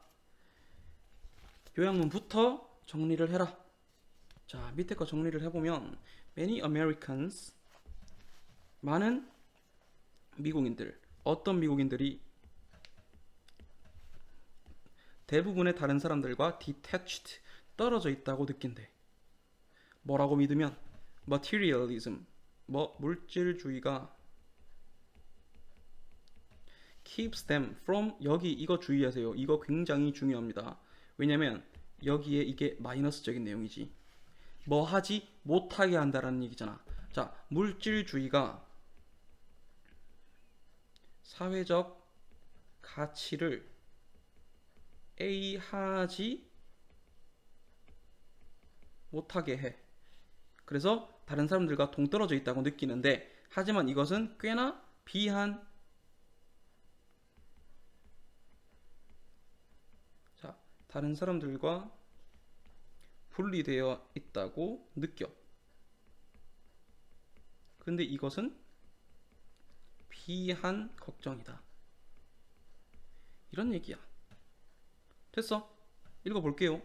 요약문부터 정리를 해라. 자, 밑에 거 정리를 해보면 Many Americans 많은 미국인들 어떤 미국인들이 대부분의 다른 사람들과 detached 떨어져 있다고 느낀대. 뭐라고 믿으면 materialism 물질주의가 keeps them from 여기 이거 주의하세요. 이거 굉장히 중요합니다. 왜냐면 여기에 이게 마이너스적인 내용이지. 뭐 하지 못하게 한다라는 얘기잖아. 자, 물질주의가 사회적 가치를 A하지 못하게 해. 그래서 다른 사람들과 동떨어져 있다고 느끼는데 하지만 이것은 꽤나 다른 사람들과 분리되어 있다고 느껴. 근데 이것은 비한 걱정이다. 이런 얘기야. 됐어? 읽어볼게요.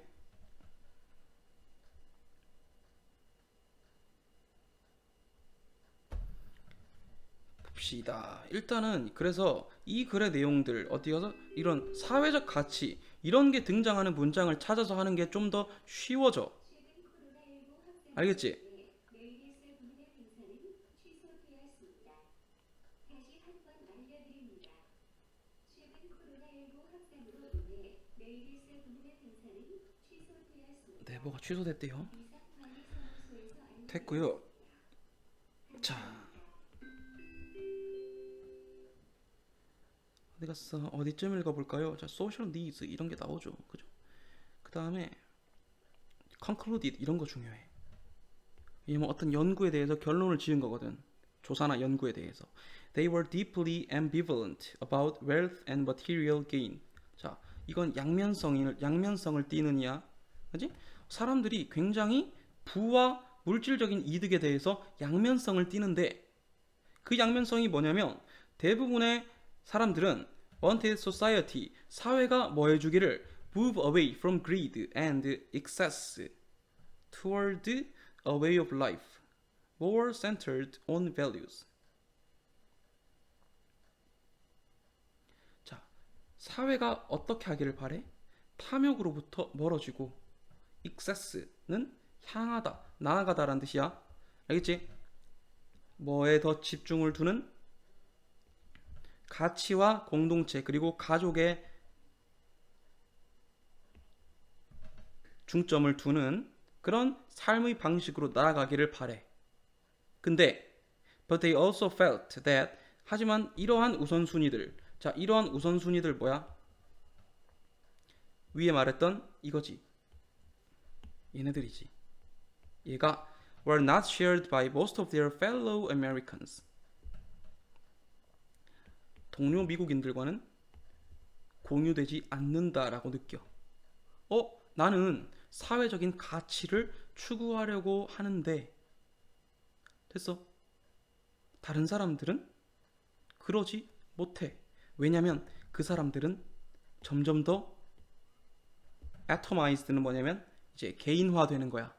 봅시다. 일단은 그래서 이 글의 내용들 어디 가서 이런 사회적 가치 이런 게 등장하는 문장을 찾아서 하는 게 좀 더 쉬워져. 알겠지? 네, 뭐가 취소됐대요. 됐고요. 자, 어디 갔어? 어디쯤 읽어볼까요? 자, social needs 이런 게 나오죠. 그죠? 그 다음에 concluded 이런 거 중요해. 왜냐면 어떤 연구에 대해서 결론을 지은 거거든. 조사나 연구에 대해서. They were deeply ambivalent about wealth and material gain. 자, 이건 양면성을 띠느냐, 그지? 사람들이 굉장히 부와 물질적인 이득에 대해서 양면성을 띠는데 그 양면성이 뭐냐면 대부분의 사람들은 wanted society, 사회가 뭐 해주기를 move away from greed and excess toward a way of life more centered on values. 자, 사회가 어떻게 하기를 바래? 탐욕으로부터 멀어지고 excess는 향하다, 나아가다라는 뜻이야. 알겠지? 뭐에 더 집중을 두는? 가치와 공동체 그리고 가족의 중점을 두는 그런 삶의 방식으로 나아가기를 바래. 근데 but they also felt that 하지만 이러한 우선순위들 자 이러한 우선순위들 뭐야? 위에 말했던 이거지. 얘네들이지. 얘가 were not shared by most of their fellow Americans. 동료 미국인들과는 공유되지 않는다라고 느껴. 나는 사회적인 가치를 추구하려고 하는데 됐어. 다른 사람들은 그러지 못해. 왜냐면 그 사람들은 점점 더 atomized는 뭐냐면 이제 개인화되는 거야.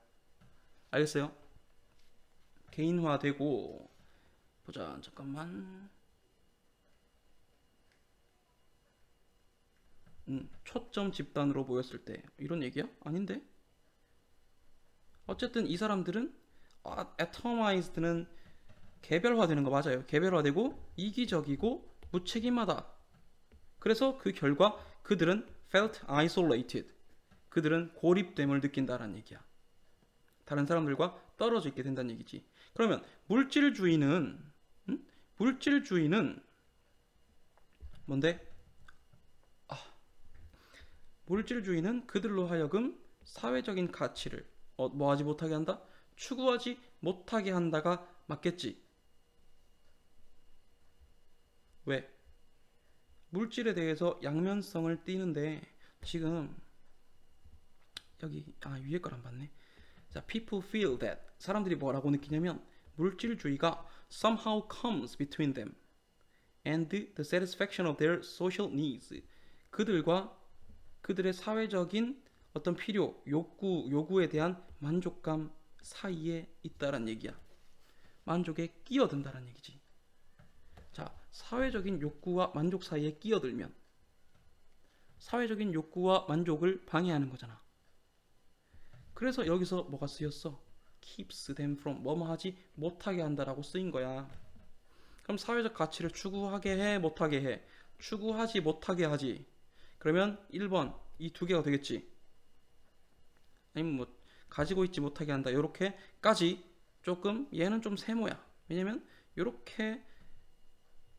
알겠어요? 개인화되고 보자. 잠깐만. 초점 집단으로 모였을 때 이런 얘기야? 아닌데? 어쨌든 이 사람들은 atomized는 개별화되는 거 맞아요. 개별화되고 이기적이고 무책임하다. 그래서 그 결과 그들은 felt isolated. 그들은 고립됨을 느낀다라는 얘기야. 다른 사람들과 떨어져 있게 된다는 얘기지. 그러면 물질주의는 뭔데? 물질주의는 그들로 하여금 사회적인 가치를 뭐하지 못하게 한다? 추구하지 못하게 한다가 맞겠지. 왜? 물질에 대해서 양면성을 띠는데 지금 여기 위에 걸 안 봤네. 자, people feel that 사람들이 뭐라고 느끼냐면 물질주의가 somehow comes between them and the satisfaction of their social needs. 그들과 그들의 사회적인 어떤 필요, 요구에 대한 만족감 사이에 있다란 얘기야. 만족에 끼어든다란 얘기지. 자, 사회적인 욕구와 만족 사이에 끼어들면 사회적인 욕구와 만족을 방해하는 거잖아. 그래서 여기서 뭐가 쓰였어? keeps them from 뭐뭐 하지 못하게 한다라고 쓰인 거야. 그럼 사회적 가치를 추구하게 해, 못하게 해? 추구하지 못하게 하지. 그러면 1번 이 두 개가 되겠지. 아니면 뭐 가지고 있지 못하게 한다. 요렇게까지 조금 얘는 좀 세모야. 왜냐면 요렇게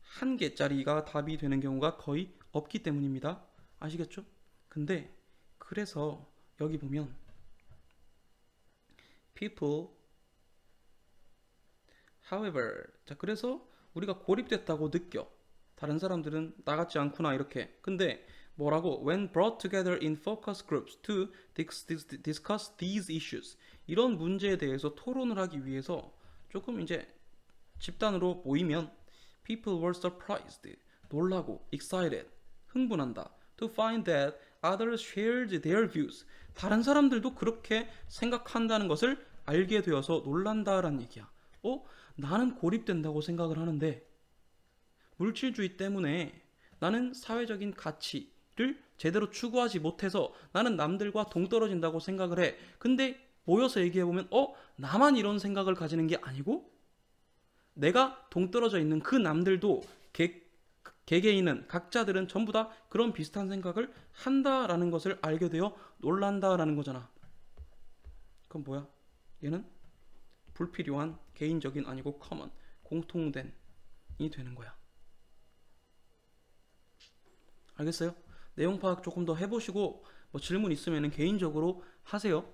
한 개짜리가 답이 되는 경우가 거의 없기 때문입니다. 아시겠죠? 근데 그래서 여기 보면 people however 자 그래서 우리가 고립됐다고 느껴. 다른 사람들은 나같지 않구나 이렇게. 근데 뭐라고? When brought together in focus groups to discuss these issues. 이런 문제에 대해서 토론을 하기 위해서 조금 이제 집단으로 모이면 people were surprised. 놀라고, excited, 흥분한다. To find that others shared their views. 다른 사람들도 그렇게 생각한다는 것을 알게 되어서 놀란다라는 얘기야. 나는 고립된다고 생각을 하는데 물질주의 때문에 나는 사회적인 가치를 제대로 추구하지 못해서 나는 남들과 동떨어진다고 생각을 해. 근데 모여서 얘기해보면 나만 이런 생각을 가지는 게 아니고 내가 동떨어져 있는 그 남들도 개개인은 각자들은 전부 다 그런 비슷한 생각을 한다라는 것을 알게 되어 놀란다라는 거잖아. 그럼 뭐야? 얘는 불필요한 개인적인 아니고 커먼 공통된이 되는 거야. 알겠어요? 내용 파악 조금 더 해보시고 뭐 질문 있으면 개인적으로 하세요.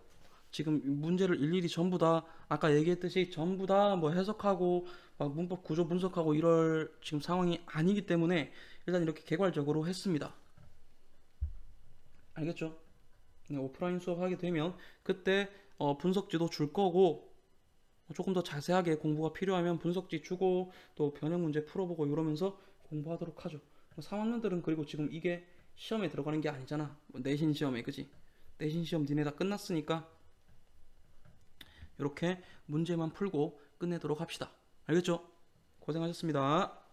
지금 문제를 일일이 전부 다 아까 얘기했듯이 전부 다 뭐 해석하고 막 문법 구조 분석하고 이럴 지금 상황이 아니기 때문에 일단 이렇게 개괄적으로 했습니다. 알겠죠? 오프라인 수업 하게 되면 그때 분석지도 줄 거고 조금 더 자세하게 공부가 필요하면 분석지 주고 또 변형 문제 풀어보고 이러면서 공부하도록 하죠. 3학년들은 그리고 지금 이게 시험에 들어가는 게 아니잖아. 내신 시험에 그지? 내신 시험 니네 다 끝났으니까 이렇게 문제만 풀고 끝내도록 합시다. 알겠죠? 고생하셨습니다.